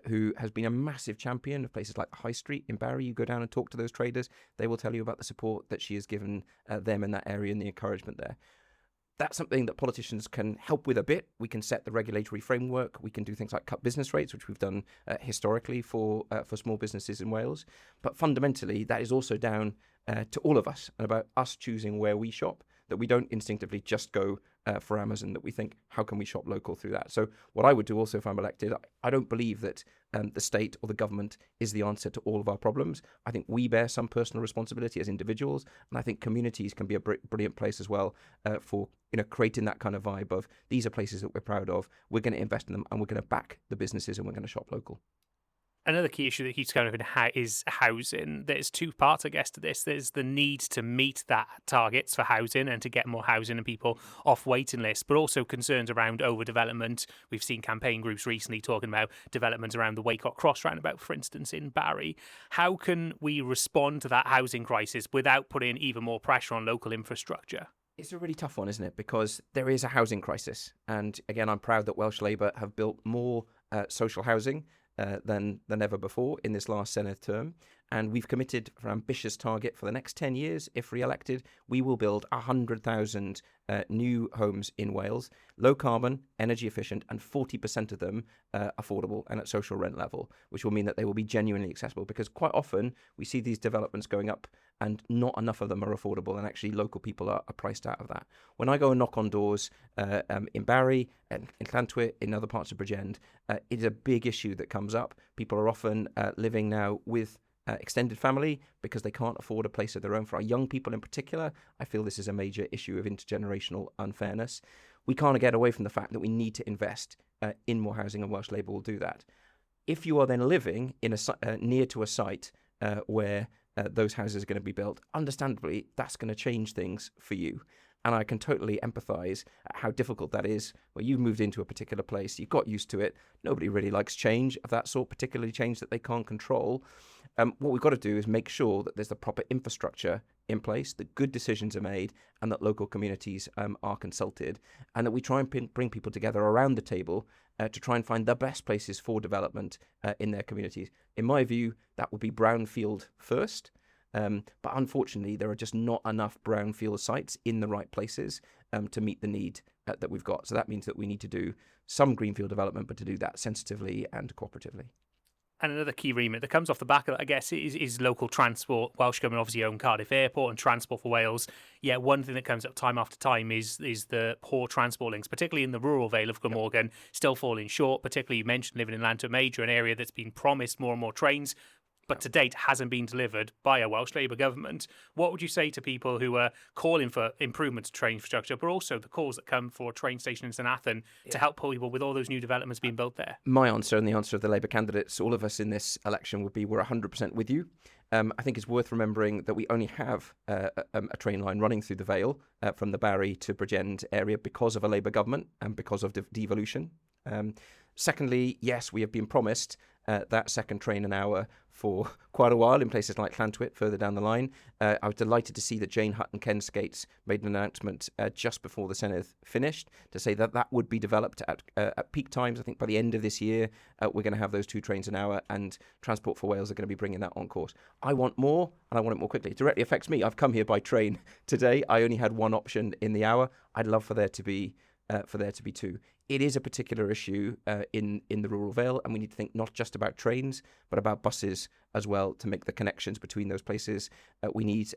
who has been a massive champion of places like the High Street in Barry. You go down and talk to those traders, they will tell you about the support that she has given them in that area and the encouragement there. That's something that politicians can help with a bit. We can set the regulatory framework. We can do things like cut business rates, which we've done historically for small businesses in Wales. But fundamentally, that is also down to all of us and about us choosing where we shop, that we don't instinctively just go for Amazon, that we think, how can we shop local through that? So what I would do also if I'm elected, I don't believe that the state or the government is the answer to all of our problems. I think we bear some personal responsibility as individuals, and I think communities can be a brilliant place as well for creating that kind of vibe of these are places that we're proud of, we're going to invest in them, and we're going to back the businesses, and we're going to shop local. Another key issue that keeps coming up is housing. There's two parts, I guess, to this. There's the need to meet that targets for housing and to get more housing and people off waiting lists, but also concerns around overdevelopment. We've seen campaign groups recently talking about developments around the Waycott Cross roundabout, for instance, in Barry. How can we respond to that housing crisis without putting even more pressure on local infrastructure? It's a really tough one, isn't it? Because there is a housing crisis. And again, I'm proud that Welsh Labour have built more social housing than ever before in this last Senedd term. And we've committed for an ambitious target for the next 10 years. If re-elected, we will build 100,000 new homes in Wales, low carbon, energy efficient, and 40% of them affordable and at social rent level, which will mean that they will be genuinely accessible, because quite often we see these developments going up and not enough of them are affordable, and actually local people are priced out of that. When I go and knock on doors in Barry, and in Llantwit, in other parts of Bridgend, it is a big issue that comes up. People are often living now with extended family because they can't afford a place of their own. For our young people in particular, I feel this is a major issue of intergenerational unfairness. We can't get away from the fact that we need to invest in more housing, and Welsh Labour will do that. If you are then living in near to a site where those houses are going to be built, understandably, that's going to change things for you. And I can totally empathise at how difficult that is, where you've moved into a particular place, you've got used to it. Nobody really likes change of that sort, particularly change that they can't control. What we've got to do is make sure that there's the proper infrastructure in place, that good decisions are made, and that local communities are consulted, and that we try and bring people together around the table to try and find the best places for development in their communities. In my view, that would be brownfield first. But unfortunately, there are just not enough brownfield sites in the right places to meet the need that we've got. So that means that we need to do some greenfield development, but to do that sensitively and cooperatively. And another key remit that comes off the back of that, I guess, is local transport. Welsh Government obviously own Cardiff Airport and Transport for Wales. Yeah, one thing that comes up time after time is the poor transport links, particularly in the rural Vale of Glamorgan, still falling short. Particularly, you mentioned living in Llantwit Major, an area that's been promised more and more trains, but to date hasn't been delivered by a Welsh Labour government. What would you say to people who are calling for improvements to train infrastructure, but also the calls that come for a train station in St Athan to help people with all those new developments being built there? My answer, and the answer of the Labour candidates, all of us in this election, would be we're 100% with you. I think it's worth remembering that we only have a train line running through the Vale from the Barry to Bridgend area because of a Labour government and because of devolution. Secondly, yes, we have been promised that second train an hour for quite a while in places like Llantwit further down the line. I was delighted to see that Jane Hutt and Ken Skates made an announcement just before the Senedd finished to say that that would be developed at peak times. I think by the end of this year, we're going to have those 2 trains an hour, and Transport for Wales are going to be bringing that on course. I want more, and I want it more quickly. It directly affects me. I've come here by train today. I only had one option in the hour. I'd love for there to be 2. It is a particular issue in the rural Vale, and we need to think not just about trains, but about buses as well to make the connections between those places. We need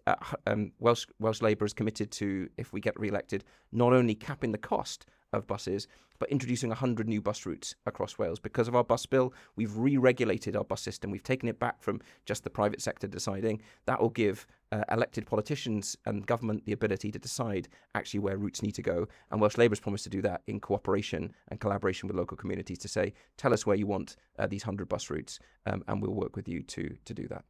Welsh Labour is committed to, if we get re-elected, not only capping the cost of buses, but introducing 100 new bus routes across Wales. Because of our bus bill, we've re-regulated our bus system. We've taken it back from just the private sector deciding. That will give elected politicians and government the ability to decide actually where routes need to go. And Welsh Labour has promised to do that in cooperation and collaboration with local communities to say, tell us where you want these 100 bus routes, and we'll work with you to do that.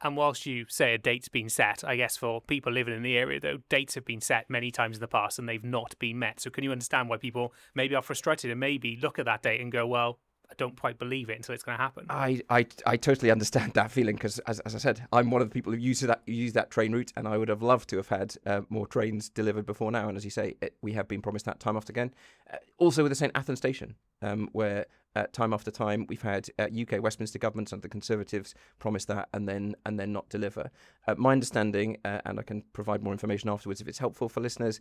And whilst you say a date's been set, I guess for people living in the area, though, dates have been set many times in the past and they've not been met. So can you understand why people maybe are frustrated and maybe look at that date and go, well, I don't quite believe it until it's going to happen? I totally understand that feeling because, as I said, I'm one of the people who use that train route, and I would have loved to have had more trains delivered before now. And as you say, we have been promised that time after again. Also with the St Athan station, where time after time we've had UK Westminster governments and the Conservatives promise that and then not deliver. My understanding, and I can provide more information afterwards if it's helpful for listeners,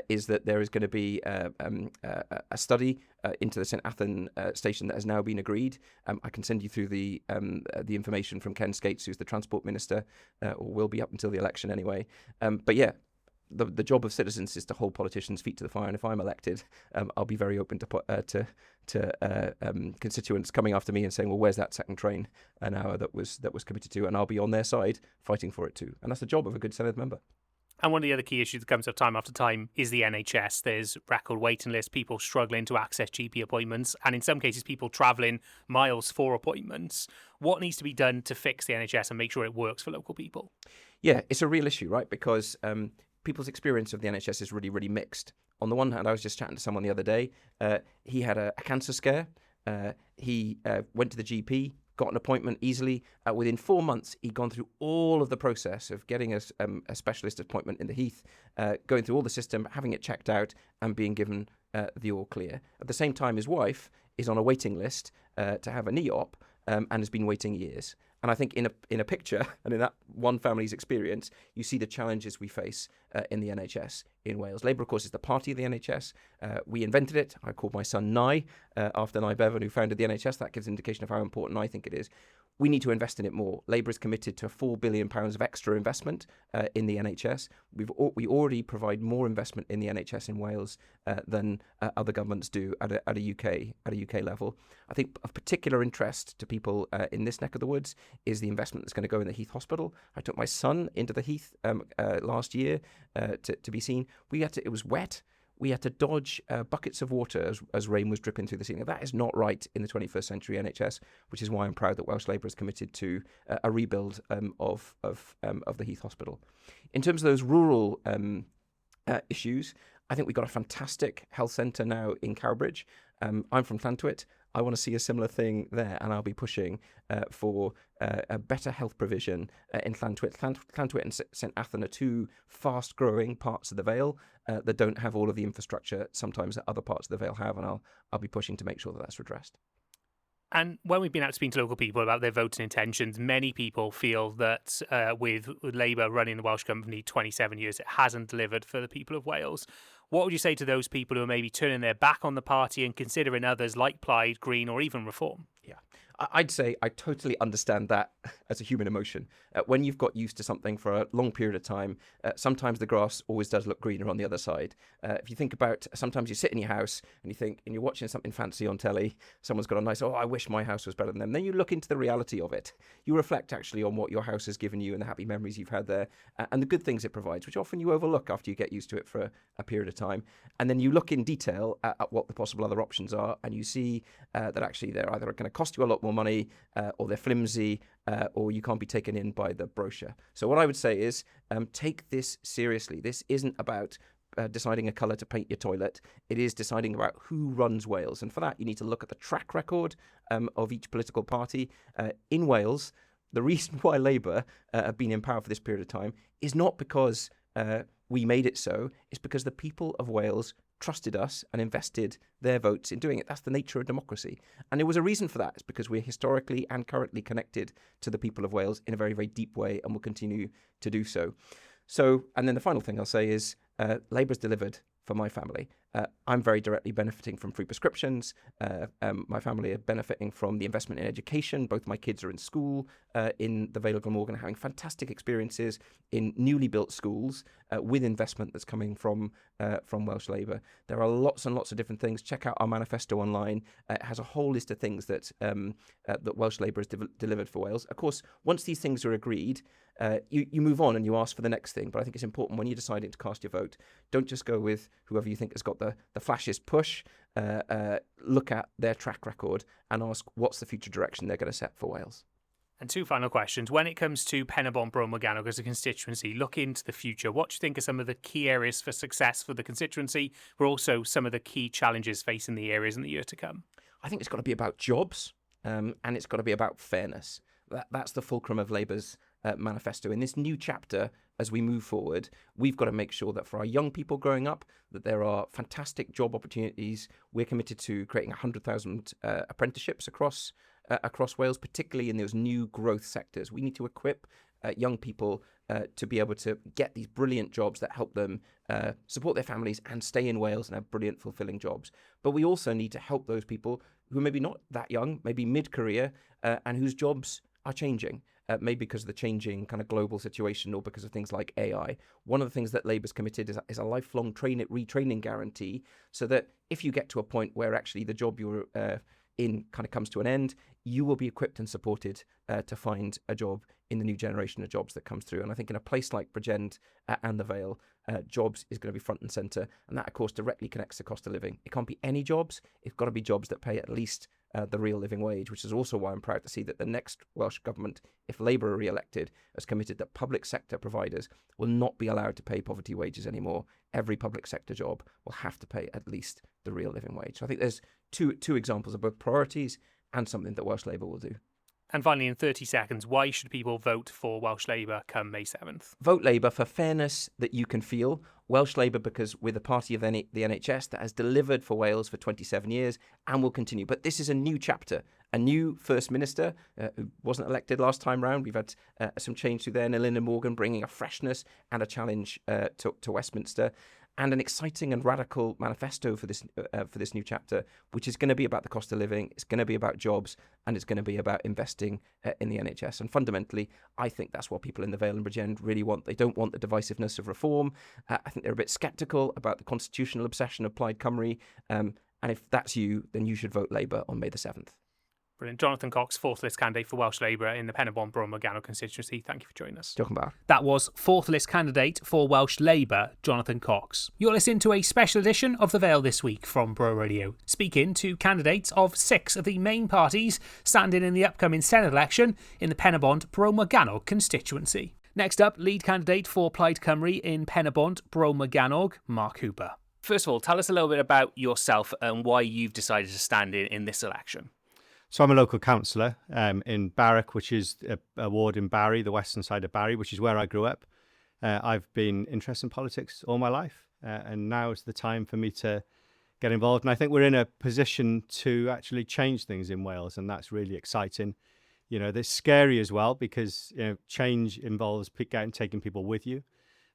is that there is going to be a study into the St Athan station that has now been agreed. I can send you through the information from Ken Skates, who's the Transport Minister, or will be up until the election anyway. But yeah, the job of citizens is to hold politicians' feet to the fire, and if I'm elected, I'll be very open to constituents coming after me and saying, well, where's that second train an hour that was committed to, and I'll be on their side fighting for it too. And that's the job of a good Senedd member. And one of the other key issues that comes up time after time is the NHS. There's record waiting lists, people struggling to access GP appointments, and in some cases, people travelling miles for appointments. What needs to be done to fix the NHS and make sure it works for local people? Yeah, it's a real issue, right? Because people's experience of the NHS is really, really mixed. On the one hand, I was just chatting to someone the other day. He had a cancer scare. He went to the GP, got an appointment easily. Within 4 months, he'd gone through all of the process of getting a specialist appointment in the Heath, going through all the system, having it checked out, and being given the all clear. At the same time, his wife is on a waiting list to have a knee op and has been waiting years. And I think in a picture and in that one family's experience, you see the challenges we face in the NHS in Wales. Labour, of course, is the party of the NHS. We invented it. I called my son Nye after Nye Bevan, who founded the NHS. That gives an indication of how important I think it is. We need to invest in it more. Labour is committed to £4 billion of extra investment in the NHS. We already provide more investment in the NHS in Wales than other governments do at a UK level. I think of particular interest to people in this neck of the woods is the investment that's going to go in the Heath Hospital. I took my son into the Heath last year to be seen. It was wet. We had to dodge buckets of water as rain was dripping through the ceiling. That is not right in the 21st century NHS, which is why I'm proud that Welsh Labour is committed to a rebuild of the Heath Hospital. In terms of those rural issues, I think we've got a fantastic health centre now in Cowbridge. I'm from Llantwit. I want to see a similar thing there, and I'll be pushing for a better health provision in Llantwit. Llantwit and St Athan are two fast-growing parts of the Vale that don't have all of the infrastructure sometimes that other parts of the Vale have, and I'll be pushing to make sure that that's redressed. And when we've been out speaking to local people about their voting intentions, many people feel that with Labour running the Welsh Government for 27 years, it hasn't delivered for the people of Wales. What would you say to those people who are maybe turning their back on the party and considering others like Plaid, Green or even Reform? Yeah, I'd say I totally understand that as a human emotion. When you've got used to something for a long period of time, sometimes the grass always does look greener on the other side. If you think about, sometimes you sit in your house and you think, and you're watching something fancy on telly, someone's got a nice, I wish my house was better than them. Then you look into the reality of it. You reflect actually on what your house has given you and the happy memories you've had there and the good things it provides, which often you overlook after you get used to it for a period of time. And then you look in detail at what the possible other options are, and you see that actually they're either going to cost you a lot more money or they're flimsy or you can't be taken in by the brochure. So what I would say is take this seriously. This isn't about deciding a colour to paint your toilet. It is deciding about who runs Wales. And for that, you need to look at the track record of each political party. In Wales, the reason why Labour have been in power for this period of time is not because we made it so. It's because the people of Wales trusted us and invested their votes in doing it. That's the nature of democracy. And there was a reason for that. It's because we're historically and currently connected to the people of Wales in a very, very deep way and will continue to do so. And then the final thing I'll say is Labour's delivered for my family. I'm very directly benefiting from free prescriptions. My family are benefiting from the investment in education. Both my kids are in school in the Vale of Glamorgan, having fantastic experiences in newly built schools with investment that's coming from Welsh Labour. There are lots and lots of different things. Check out our manifesto online. It has a whole list of things that Welsh Labour has delivered for Wales. Of course, once these things are agreed, you move on and you ask for the next thing. But I think it's important when you're deciding to cast your vote, don't just go with whoever you think has got the flashiest push. Look at their track record and ask what's the future direction they're going to set for Wales. And two final questions. When it comes to Pen-y-Bont Bro Morgannwg as a constituency, look into the future. What do you think are some of the key areas for success for the constituency, but also some of the key challenges facing the areas in the year to come? I think it's got to be about jobs and it's got to be about fairness. That's the fulcrum of Labour's manifesto. In this new chapter, as we move forward, we've got to make sure that for our young people growing up, that there are fantastic job opportunities. We're committed to creating 100,000 apprenticeships across Wales, particularly in those new growth sectors. We need to equip young people to be able to get these brilliant jobs that help them support their families and stay in Wales and have brilliant, fulfilling jobs. But we also need to help those people who maybe not that young, maybe mid-career, and whose jobs are changing. Maybe because of the changing kind of global situation or because of things like AI. One of the things that Labour's committed is a lifelong retraining guarantee, so that if you get to a point where actually the job you're in kind of comes to an end, you will be equipped and supported to find a job in the new generation of jobs that comes through. And I think in a place like Bridgend and the Vale, jobs is going to be front and centre. And that, of course, directly connects to cost of living. It can't be any jobs. It's got to be jobs that pay at least the real living wage, which is also why I'm proud to see that the next Welsh Government, if Labour are re-elected, has committed that public sector providers will not be allowed to pay poverty wages anymore. Every public sector job will have to pay at least the real living wage. So I think there's two examples of both priorities and something that Welsh Labour will do. And finally, in 30 seconds, why should people vote for Welsh Labour come May 7th? Vote Labour for fairness that you can feel. Welsh Labour because we're the party of the NHS that has delivered for Wales for 27 years and will continue. But this is a new chapter, a new First Minister who wasn't elected last time round. We've had some change through there. Nilyn Morgan bringing a freshness and a challenge to Westminster. And an exciting and radical manifesto for this new chapter, which is going to be about the cost of living, it's going to be about jobs, and it's going to be about investing in the NHS. And fundamentally, I think that's what people in the Vale and Bridgend really want. They don't want the divisiveness of reform. I think they're a bit sceptical about the constitutional obsession of Plaid Cymru. And if that's you, then you should vote Labour on May the 7th. Brilliant. Jonathan Cox, fourth list candidate for Welsh Labour in the Pen-y-Bont Bro Morgannwg constituency. Thank you for joining us. That was fourth list candidate for Welsh Labour, Jonathan Cox. You're listening to a special edition of The Vale This Week from Bro Radio, speaking to candidates of 6 of the main parties standing in the upcoming Senedd election in the Pen-y-Bont Bro Morgannwg constituency. Next up, lead candidate for Plaid Cymru in Pen-y-Bont Bro Morgannwg, Mark Hooper. First of all, tell us a little bit about yourself and why you've decided to stand in this election. So I'm a local councillor in Barrack, which is a ward in Barry, the western side of Barry, which is where I grew up. I've been interested in politics all my life, and now is the time for me to get involved. And I think we're in a position to actually change things in Wales, and that's really exciting. You know, it's scary as well because change involves taking people with you.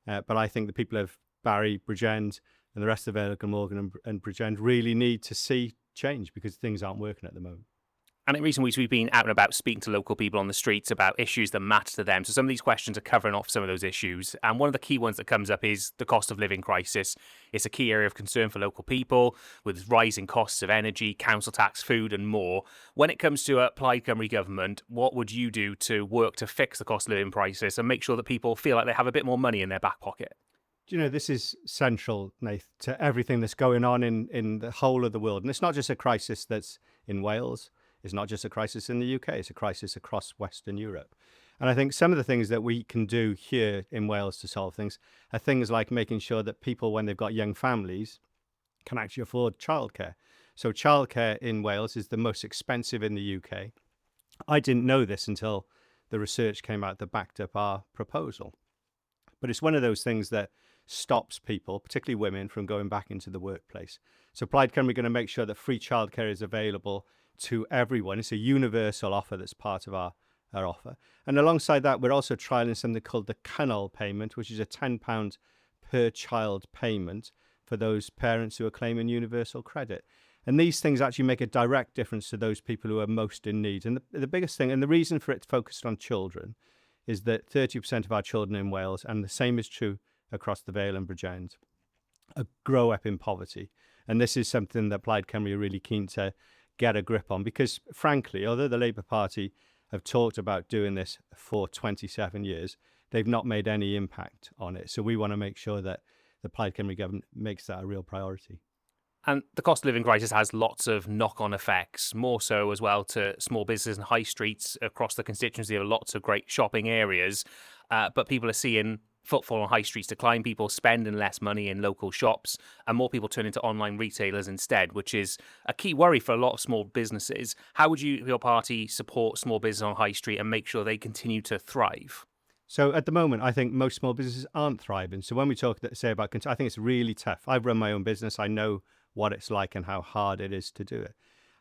But I think the people of Barry, Bridgend, and the rest of Vale of Glamorgan and Bridgend really need to see change because things aren't working at the moment. And in recent weeks, we've been out and about speaking to local people on the streets about issues that matter to them. So some of these questions are covering off some of those issues. And one of the key ones that comes up is the cost of living crisis. It's a key area of concern for local people with rising costs of energy, council tax, food and more. When it comes to a Plaid Cymru government, what would you do to work to fix the cost of living crisis and make sure that people feel like they have a bit more money in their back pocket? Do you know, this is central, Nath, to everything that's going on in the whole of the world. And it's not just a crisis that's in Wales. It's not just a crisis in the UK, it's a crisis across Western Europe. And I think some of the things that we can do here in Wales to solve things are things like making sure that people, when they've got young families, can actually afford childcare. So childcare in Wales is the most expensive in the UK. I didn't know this until the research came out that backed up our proposal. But it's one of those things that stops people, particularly women, from going back into the workplace. So Plaid Cymru are going to make sure that free childcare is available to everyone. It's a universal offer that's part of our offer. And alongside that, we're also trialling something called the Cynnal payment, which is a £10 per child payment for those parents who are claiming universal credit. And these things actually make a direct difference to those people who are most in need. And the biggest thing, and the reason for it focused on children, is that 30% of our children in Wales, and the same is true across the Vale and Bridgend, grow up in poverty. And this is something that Plaid Cymru are really keen to get a grip on, because frankly, although the Labour Party have talked about doing this for 27 years, they've not made any impact on it. So we want to make sure that the Plaid Cymru government makes that a real priority. And the cost of living crisis has lots of knock-on effects, more so as well to small businesses and high streets across the constituency. There are lots of great shopping areas, but people are seeing footfall on high streets decline, people spending less money in local shops, and more people turn into online retailers instead, which is a key worry for a lot of small businesses. How would your party support small business on high street and make sure they continue to thrive? So at the moment, I think most small businesses aren't thriving. So when we talk, say about, I think it's really tough. I've run my own business. I know what it's like and how hard it is to do it.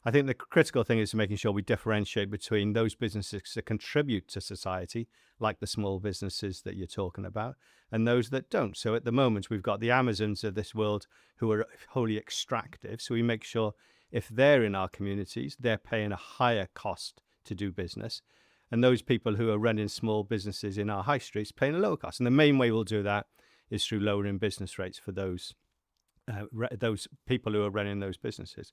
I think the critical thing is making sure we differentiate between those businesses that contribute to society, like the small businesses that you're talking about, and those that don't. So at the moment, we've got the Amazons of this world who are wholly extractive. So we make sure if they're in our communities, they're paying a higher cost to do business. And those people who are running small businesses in our high streets paying a lower cost. And the main way we'll do that is through lowering business rates for those people who are running those businesses.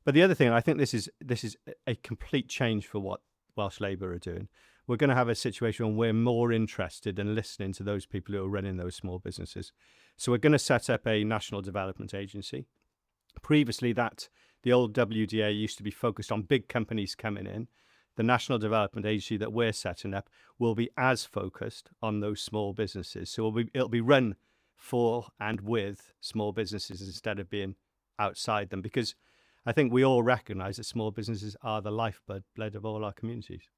But the other thing, I think this is a complete change for what Welsh Labour are doing. We're going to have a situation where we're more interested in listening to those people who are running those small businesses. So we're going to set up a national development agency. Previously, the old WDA used to be focused on big companies coming in. The national development agency that we're setting up will be as focused on those small businesses. So it'll be run for and with small businesses instead of being outside them, because I think we all recognise that small businesses are the lifeblood of all our communities.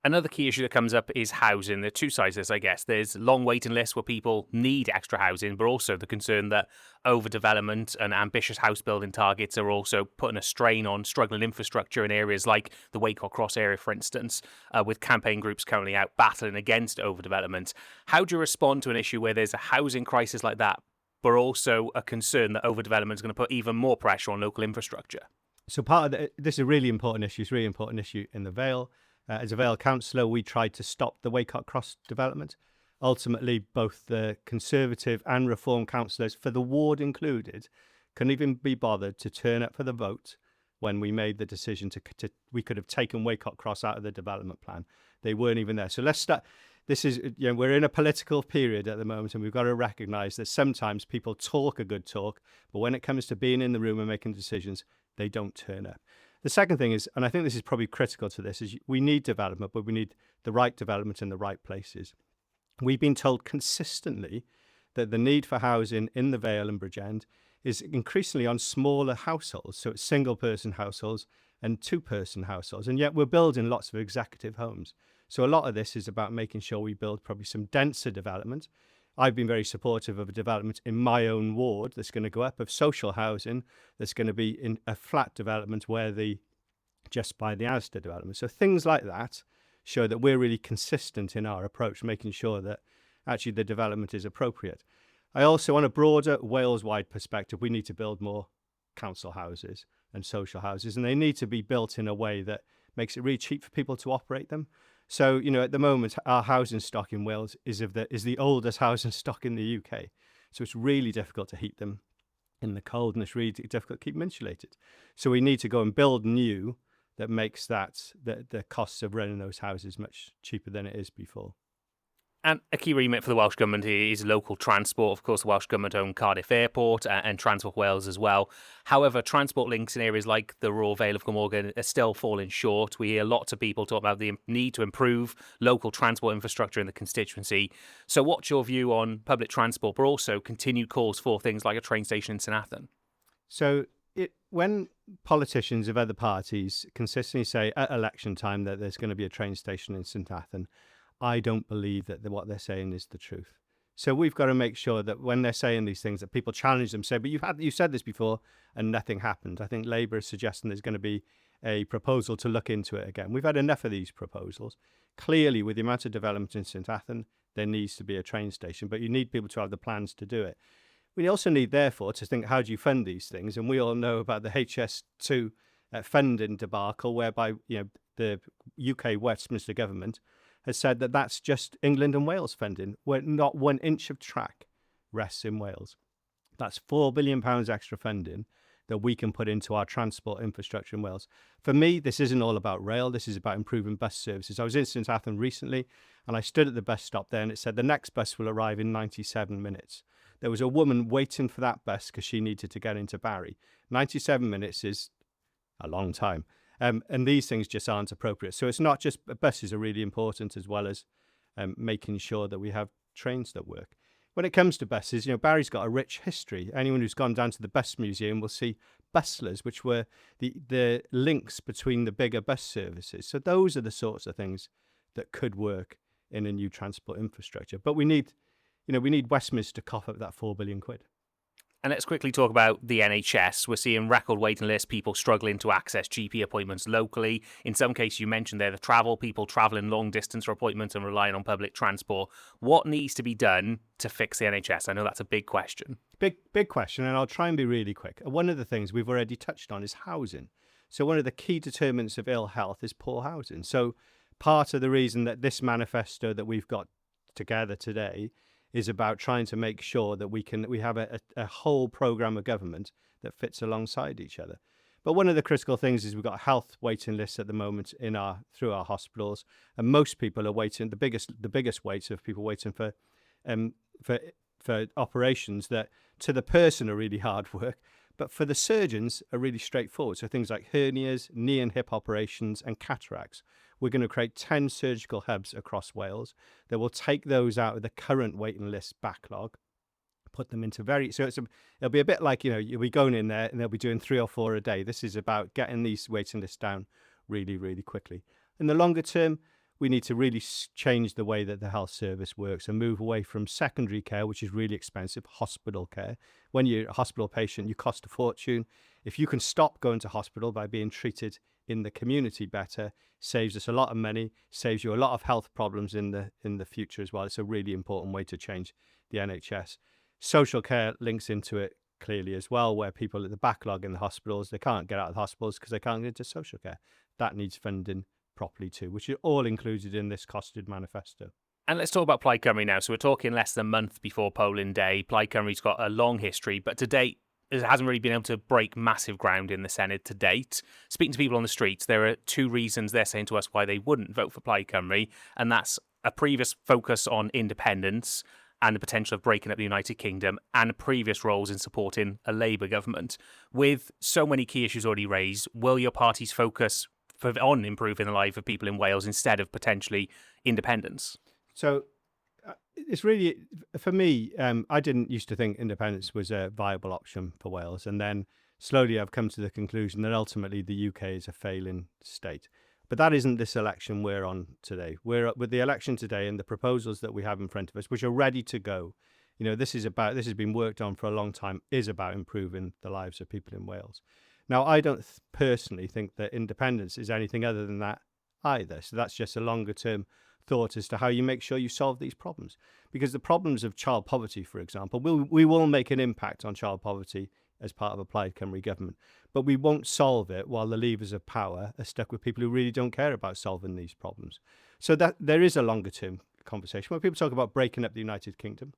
Another key issue that comes up is housing. There are two sides to this, I guess. There's long waiting lists where people need extra housing, but also the concern that overdevelopment and ambitious house building targets are also putting a strain on struggling infrastructure in areas like the Waycott Cross area, for instance, with campaign groups currently out battling against overdevelopment. How do you respond to an issue where there's a housing crisis like that, but also a concern that overdevelopment is going to put even more pressure on local infrastructure? So this is a really important issue. It's a really important issue in the Vale. As a Vale councillor, we tried to stop the Waycott Cross development. Ultimately, both the Conservative and Reform councillors, for the ward included, couldn't even be bothered to turn up for the vote when we made the decision we could have taken Waycott Cross out of the development plan. They weren't even there. So let's start. This is, we're in a political period at the moment, and we've got to recognise that sometimes people talk a good talk, but when it comes to being in the room and making decisions, they don't turn up. The second thing is, and I think this is probably critical to this, is we need development, but we need the right development in the right places. We've been told consistently that the need for housing in the Vale and Bridgend is increasingly on smaller households. So it's single-person households and two-person households. And yet we're building lots of executive homes. So a lot of this is about making sure we build probably some denser development. I've been very supportive of a development in my own ward that's going to go up, of social housing that's going to be in a flat development just by the Asda development. So things like that show that we're really consistent in our approach, making sure that actually the development is appropriate. I also, on a broader Wales-wide perspective, we need to build more council houses and social houses, and they need to be built in a way that makes it really cheap for people to operate them. So, at the moment, our housing stock in Wales is the oldest housing stock in the UK. So it's really difficult to heat them in the cold, and it's really difficult to keep them insulated. So we need to go and build new that makes the costs of running those houses much cheaper than it is before. And a key remit for the Welsh Government is local transport. Of course, the Welsh Government own Cardiff Airport and Transport Wales as well. However, transport links in areas like the rural Vale of Glamorgan are still falling short. We hear lots of people talk about the need to improve local transport infrastructure in the constituency. So what's your view on public transport, but also continued calls for things like a train station in Senedd? So when politicians of other parties consistently say at election time that there's going to be a train station in St Athan, I don't believe that what they're saying is the truth. So we've got to make sure that when they're saying these things, that people challenge them, say, but you said this before and nothing happened. I think Labour is suggesting there's going to be a proposal to look into it again. We've had enough of these proposals. Clearly, with the amount of development in St Athan, there needs to be a train station, but you need people to have the plans to do it. We also need, therefore, to think, how do you fund these things? And we all know about the HS2 funding debacle, whereby the UK Westminster government has said that that's just England and Wales funding, where not 1 inch of track rests in Wales. That's £4 billion extra funding that we can put into our transport infrastructure in Wales. For me, this isn't all about rail. This is about improving bus services. I was in St Athan recently, and I stood at the bus stop there, and it said the next bus will arrive in 97 minutes. There was a woman waiting for that bus because she needed to get into Barry. 97 minutes is a long time. And these things just aren't appropriate. So it's not just buses are really important, as well as making sure that we have trains that work. When it comes to buses, Barry's got a rich history. Anyone who's gone down to the bus museum will see buslers, which were the links between the bigger bus services. So those are the sorts of things that could work in a new transport infrastructure. But we need Westminster to cough up that £4 billion. And let's quickly talk about the NHS. We're seeing record waiting lists, people struggling to access GP appointments locally. In some cases, you mentioned there the people travelling long distance for appointments and relying on public transport. What needs to be done to fix the NHS? I know that's a big question. Big question, and I'll try and be really quick. One of the things we've already touched on is housing. So one of the key determinants of ill health is poor housing. So part of the reason that this manifesto that we've got together today is about trying to make sure that we have a whole programme of government that fits alongside each other. But one of the critical things is we've got health waiting lists at the moment through our hospitals, and most people are waiting. The biggest waits of people waiting for operations that to the person are really hard work, but for the surgeons are really straightforward. So things like hernias, knee and hip operations, and cataracts. We're going to create 10 surgical hubs across Wales that will take those out of the current waiting list backlog, put them into it'll be a bit like, you'll be going in there and they'll be doing 3 or 4 a day. This is about getting these waiting lists down really, really quickly. In the longer term, we need to really change the way that the health service works and move away from secondary care, which is really expensive, hospital care. When you're a hospital patient, you cost a fortune. If you can stop going to hospital by being treated in the community better, saves us a lot of money, saves you a lot of health problems in the future as well. It's a really important way to change the NHS. Social care links into it clearly as well, where people at the backlog in the hospitals, they can't get out of the hospitals because they can't get into social care. That needs funding properly too, which is all included in this costed manifesto. And let's talk about Plaid Cymru now. So we're talking less than a month before polling day. Plaid Cymru's got a long history, but to date, it hasn't really been able to break massive ground in the Senedd to date. Speaking to people on the streets, there are 2 reasons they're saying to us why they wouldn't vote for Plaid Cymru, and that's a previous focus on independence and the potential of breaking up the United Kingdom, and previous roles in supporting a Labour government. With so many key issues already raised, will your party's focus on improving the life of people in Wales instead of potentially independence? So it's really, for me, I didn't used to think independence was a viable option for Wales. And then slowly I've come to the conclusion that ultimately the UK is a failing state. But that isn't this election we're on today. We're with the election today and the proposals that we have in front of us, which are ready to go. This has been worked on for a long time, is about improving the lives of people in Wales. Now, I don't personally think that independence is anything other than that either. So that's just a longer term thought as to how you make sure you solve these problems. Because the problems of child poverty, for example, we will make an impact on child poverty as part of a Plaid Cymru government, but we won't solve it while the levers of power are stuck with people who really don't care about solving these problems. So that there is a longer term conversation. When people talk about breaking up the United Kingdom,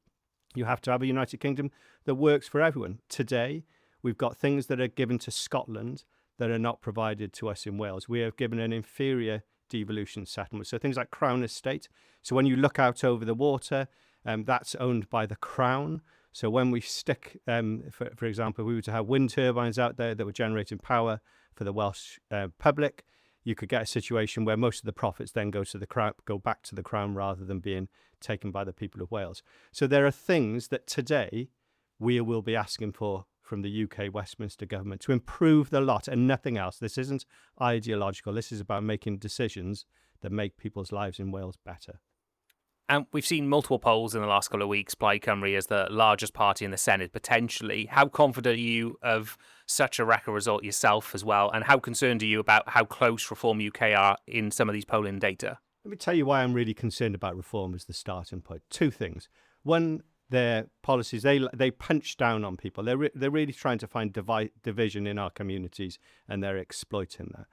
you have to have a United Kingdom that works for everyone. Today, we've got things that are given to Scotland that are not provided to us in Wales. We have given an inferior devolution settlements. So things like Crown Estate. So when you look out over the water, that's owned by the Crown. So when we stick, for example, we were to have wind turbines out there that were generating power for the Welsh public, you could get a situation where most of the profits then go back to the Crown rather than being taken by the people of Wales. So there are things that today we will be asking for from the UK Westminster government to improve the lot and nothing else. This isn't ideological. This is about making decisions that make people's lives in Wales better. And we've seen multiple polls in the last couple of weeks, Plaid Cymru as the largest party in the Senedd, potentially. How confident are you of such a record result yourself as well? And how concerned are you about how close Reform UK are in some of these polling data? Let me tell you why I'm really concerned about reform as the starting point. Two things. One, their policies, they punch down on people. They're really trying to find division in our communities, and they're exploiting that.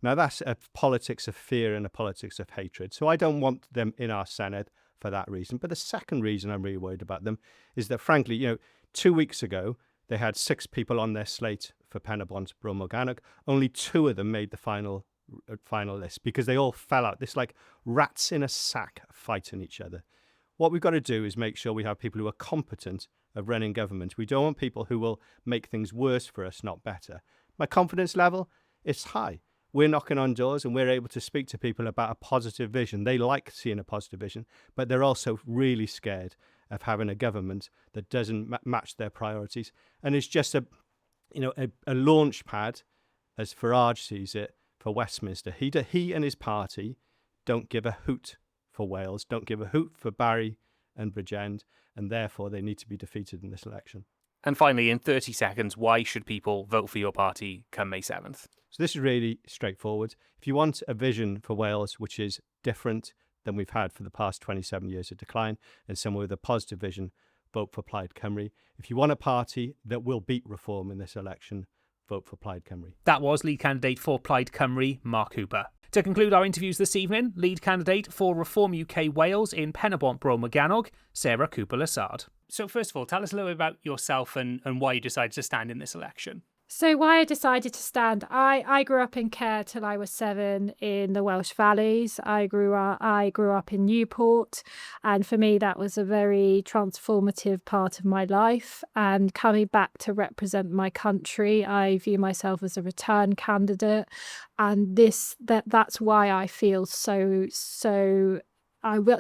Now, that's a politics of fear and a politics of hatred. So I don't want them in our Senedd for that reason. But the second reason I'm really worried about them is that, frankly, 2 weeks ago, they had 6 people on their slate for Pen-y-Bont Bro Morgannwg. Only 2 of them made the final list because they all fell out. It's like rats in a sack fighting each other. What we've got to do is make sure we have people who are competent of running government. We don't want people who will make things worse for us, not better. My confidence level is high. We're knocking on doors and we're able to speak to people about a positive vision. They like seeing a positive vision, but they're also really scared of having a government that doesn't match their priorities. And it's just a launch pad, as Farage sees it, for Westminster. He and his party don't give a hoot for Wales, don't give a hoot for Barry and Bridgend, and therefore they need to be defeated in this election. And finally, in 30 seconds, why should people vote for your party come May 7th? So this is really straightforward. If you want a vision for Wales which is different than we've had for the past 27 years of decline, and somewhere with a positive vision, vote for Plaid Cymru. If you want a party that will beat reform in this election, vote for Plaid Cymru. That was lead candidate for Plaid Cymru, Mark Hooper. To conclude our interviews this evening, lead candidate for Reform UK Wales in Pen-y-Bont Bro Morgannwg, Sarah Cooper-Lassard. So first of all, tell us a little bit about yourself and why you decided to stand in this election. So why I decided to stand, I grew up in care till I was 7 in the Welsh Valleys. I grew up in Newport, and for me that was a very transformative part of my life. And coming back to represent my country, I view myself as a return candidate, and that's why I feel that's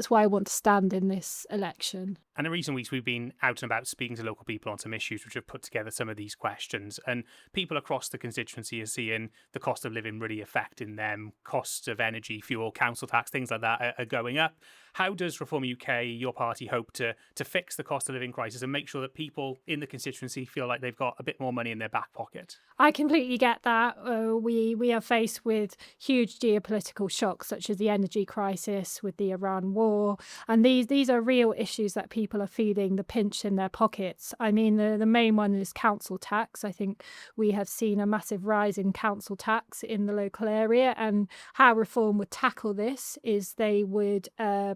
why I want to stand in this election. And in recent weeks, we've been out and about speaking to local people on some issues which have put together some of these questions. And people across the constituency are seeing the cost of living really affecting them. Costs of energy, fuel, council tax, things like that are going up. How does Reform UK, your party, hope to fix the cost of living crisis and make sure that people in the constituency feel like they've got a bit more money in their back pocket? I completely get that. We are faced with huge geopolitical shocks, such as the energy crisis with the Iran war. And these are real issues that people are feeling the pinch in their pockets. I mean, the main one is council tax. I think we have seen a massive rise in council tax in the local area. And how Reform would tackle this is they would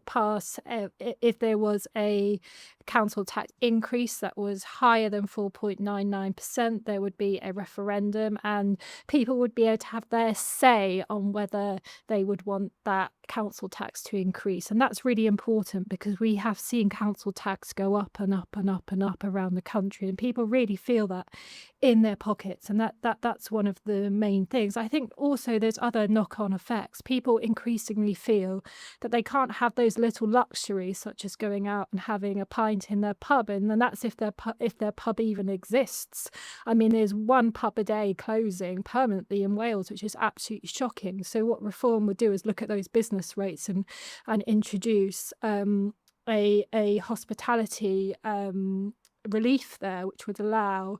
pass, if there was a council tax increase that was higher than 4.99%, there would be a referendum and people would be able to have their say on whether they would want that council tax to increase. And that's really important because we have seen council tax go up and up and up and up around the country, and people really feel that in their pockets, and that's one of the main things. I think also there's other knock-on effects. People increasingly feel that they can't have those little luxuries such as going out and having a pint in their pub, and then that's if their pub even exists. I mean, there's one pub a day closing permanently in Wales, which is absolutely shocking. So what Reform would do is look at those business rates and introduce a hospitality relief there, which would allow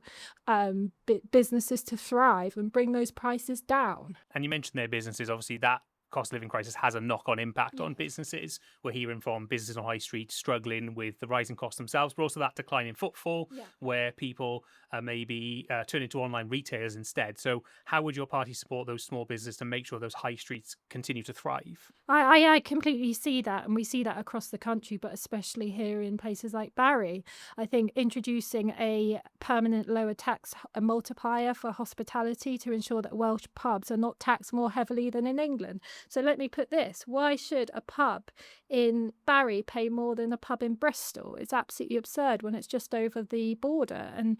businesses to thrive and bring those prices down. And you mentioned their businesses, obviously that cost of living crisis has a knock-on impact on businesses. We're hearing from businesses on high street struggling with the rising costs themselves, but also that decline in footfall where people maybe turning to online retailers instead. So how would your party support those small businesses to make sure those high streets continue to thrive? I completely see that, and we see that across the country, but especially here in places like Barry. I think introducing a permanent lower tax multiplier for hospitality to ensure that Welsh pubs are not taxed more heavily than in England. So let me put this: why should a pub in Barry pay more than a pub in Bristol? It's absolutely absurd when it's just over the border. And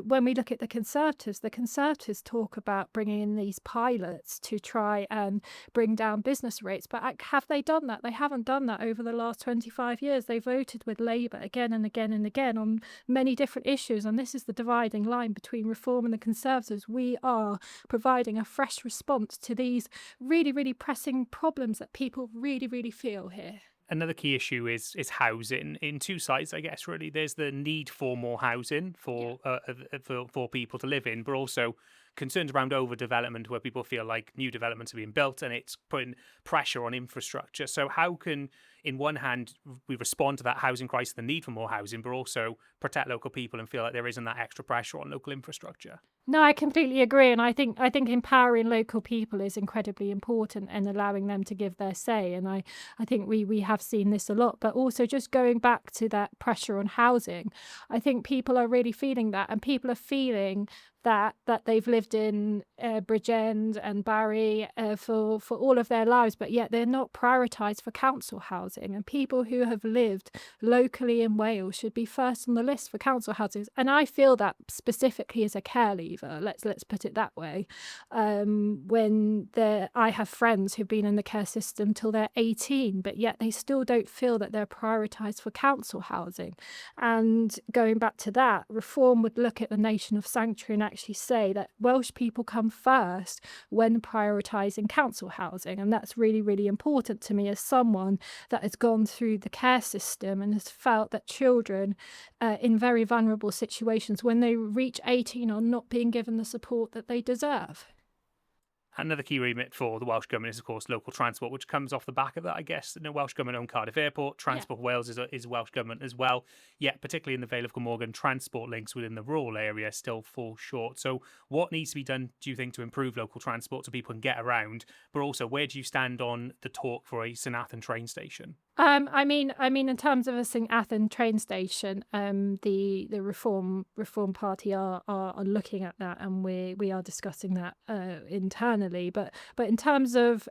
when we look at the Conservatives talk about bringing in these pilots to try and bring down business rates. But have they done that? They haven't done that over the last 25 years. They voted with Labour again and again and again on many different issues. And this is the dividing line between Reform and the Conservatives. We are providing a fresh response to these really, really pressing problems that people really, really feel here. Another key issue is housing in two sides, I guess. Really, there's the need for more housing for people to live in, but also concerns around overdevelopment, where people feel like new developments are being built and it's putting pressure on infrastructure. So how can, in one hand, we respond to that housing crisis, the need for more housing, but also protect local people and feel like there isn't that extra pressure on local infrastructure? No, I completely agree, and I think empowering local people is incredibly important and allowing them to give their say. And I think we have seen this a lot, but also just going back to that pressure on housing, I think people are really feeling that, and people are feeling that they've lived in Bridgend and Barry for all of their lives, but yet they're not prioritised for council housing. And people who have lived locally in Wales should be first on the list for council houses. And I feel that specifically as a care leaver, let's put it that way. I have friends who've been in the care system till they're 18, but yet they still don't feel that they're prioritised for council housing. And going back to that, Reform would look at the nation of sanctuary and actually say that Welsh people come first when prioritising council housing. And that's really, really important to me as someone that has gone through the care system and has felt that children in very vulnerable situations, when they reach 18, are not being given the support that they deserve. Another key remit for the Welsh Government is, of course, local transport, which comes off the back of that, I guess. The Welsh Government own Cardiff Airport. Transport for Wales is Welsh Government as well. Yet, particularly in the Vale of Glamorgan, transport links within the rural area still fall short. So what needs to be done, do you think, to improve local transport so people can get around? But also, where do you stand on the talk for a St Athan train station? I mean, in terms of a St Athan train station, the Reform Party are looking at that, and we are discussing that internally. But in terms of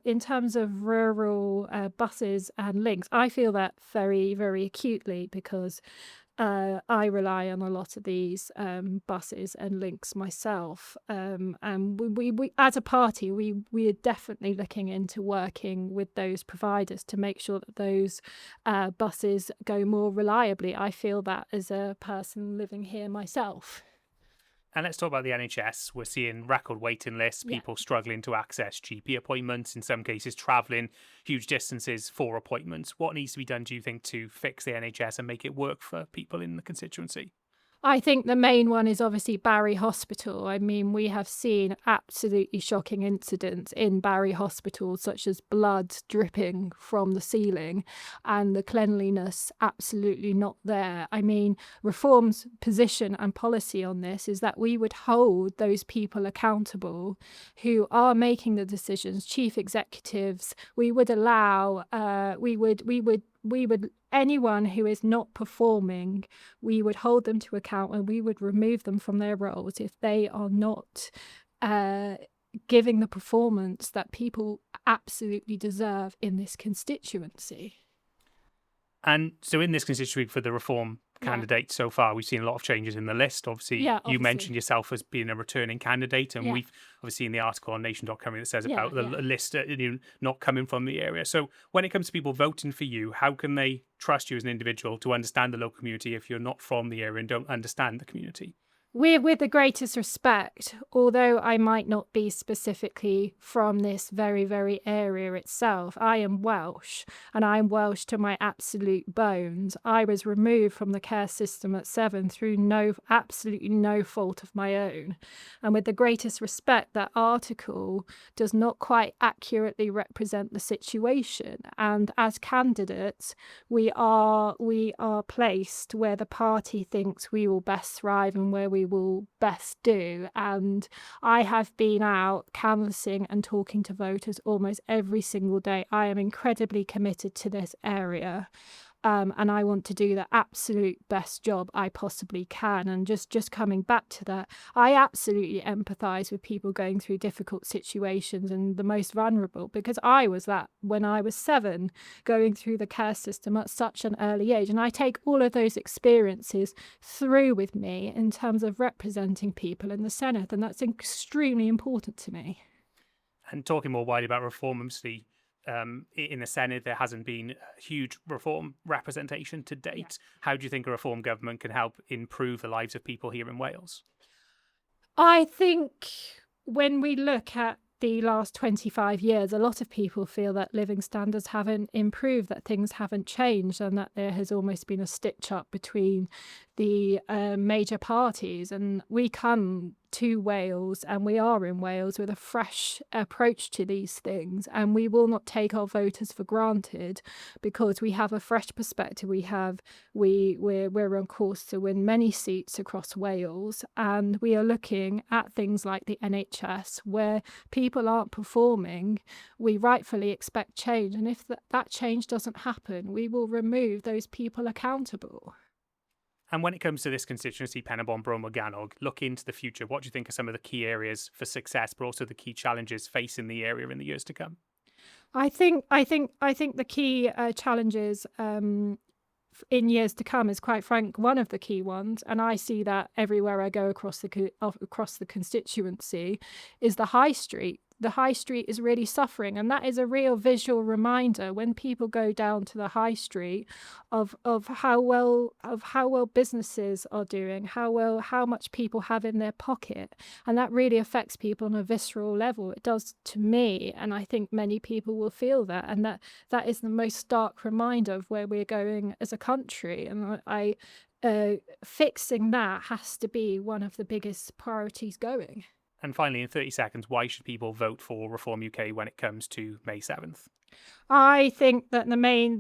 rural buses and links, I feel that very, very acutely, because I rely on a lot of these buses and links myself, and we as a party we are definitely looking into working with those providers to make sure that those buses go more reliably. I feel that as a person living here myself. And let's talk about the NHS. We're seeing record waiting lists, people struggling to access GP appointments, in some cases travelling huge distances for appointments. What needs to be done, do you think, to fix the NHS and make it work for people in the constituency? I think the main one is obviously Barry Hospital. I mean, we have seen absolutely shocking incidents in Barry Hospital, such as blood dripping from the ceiling and the cleanliness absolutely not there. I mean, Reform's position and policy on this is that we would hold those people accountable who are making the decisions, chief executives. We would allow, we would anyone who is not performing, we would hold them to account, and we would remove them from their roles if they are not giving the performance that people absolutely deserve in this constituency. And so in this constituency for the Reform candidates so far, we've seen a lot of changes in the list. Obviously, you mentioned yourself as being a returning candidate, and we've obviously seen the article on nation.com that says about the list not coming from the area. So when it comes to people voting for you, how can they trust you as an individual to understand the local community if you're not from the area and don't understand the community? With the greatest respect, although I might not be specifically from this very, very area itself, I am Welsh, and I'm Welsh to my absolute bones. I was removed from the care system at 7 through absolutely no fault of my own. And with the greatest respect, that article does not quite accurately represent the situation. And as candidates, we are placed where the party thinks we will best thrive and where we will best do. And I have been out canvassing and talking to voters almost every single day. I am incredibly committed to this area. and I want to do the absolute best job I possibly can. And just coming back to that, I absolutely empathise with people going through difficult situations and the most vulnerable, because I was that when I was 7, going through the care system at such an early age. And I take all of those experiences through with me in terms of representing people in the Senedd, and that's extremely important to me. And talking more widely about reform, obviously, in the Senedd, there hasn't been huge reform representation to date. Yeah. How do you think a reform government can help improve the lives of people here in Wales? I think when we look at the last 25 years, a lot of people feel that living standards haven't improved, that things haven't changed, and that there has almost been a stitch up between the major parties. And we come to Wales, and we are in Wales, with a fresh approach to these things, and we will not take our voters for granted, because we have a fresh perspective. We're on course to win many seats across Wales, and we are looking at things like the NHS, where people aren't performing. We rightfully expect change, and if that change doesn't happen, we will remove those people accountable. And when it comes to this constituency, Pen-y-Bont Bro Morgannwg, look into the future. What do you think are some of the key areas for success, but also the key challenges facing the area in the years to come? I think the key challenges in years to come is, quite frank, one of the key ones, and I see that everywhere I go across the constituency, is the high street. The high street is really suffering, and that is a real visual reminder when people go down to the high street of how well businesses are doing, how much people have in their pocket, and that really affects people on a visceral level. It does to me, and I think many people will feel that, and that is the most stark reminder of where we're going as a country. And fixing that has to be one of the biggest priorities going. And finally, in 30 seconds, why should people vote for Reform UK when it comes to May 7th? I think that the main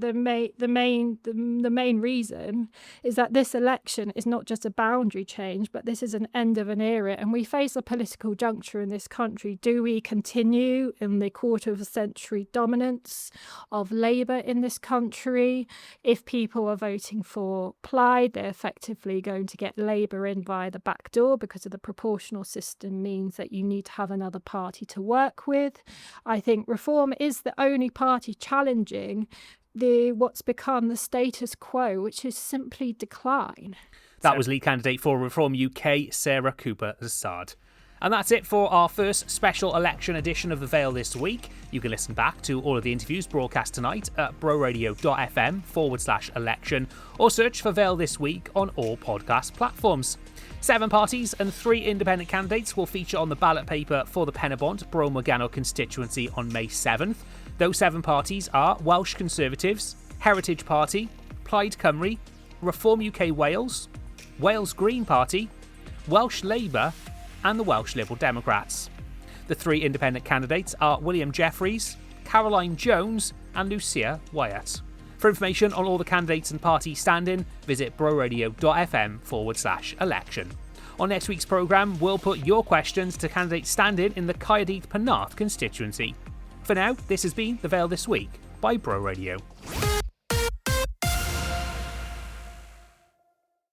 reason is that this election is not just a boundary change, but this is an end of an era, and we face a political juncture in this country. Do we continue in the quarter of a century dominance of Labour in this country? If people are voting for Plaid, they're effectively going to get Labour in via the back door, because of the proportional system means that you need to have another party to work with. I think Reform is the only party challenging what's become the status quo, which is simply decline. That was lead candidate for Reform UK, Sarah Cooper-Zard. And that's it for our first special election edition of the Vale This Week. You can listen back to all of the interviews broadcast tonight at broradio.fm/election, or search for Vale This Week on all podcast platforms. 7 parties and 3 independent candidates will feature on the ballot paper for the Pen-y-Bont Bro Morgannwg constituency on May 7th. Those 7 parties are Welsh Conservatives, Heritage Party, Plaid Cymru, Reform UK Wales, Wales Green Party, Welsh Labour and the Welsh Liberal Democrats. The 3 independent candidates are William Jeffries, Caroline Jones and Lucia Wyatt. For information on all the candidates and parties standing, visit broradio.fm/election. On next week's programme, we'll put your questions to candidates standing in the Caerdydd Penarth constituency. For now, this has been the Vale This Week by Bro Radio.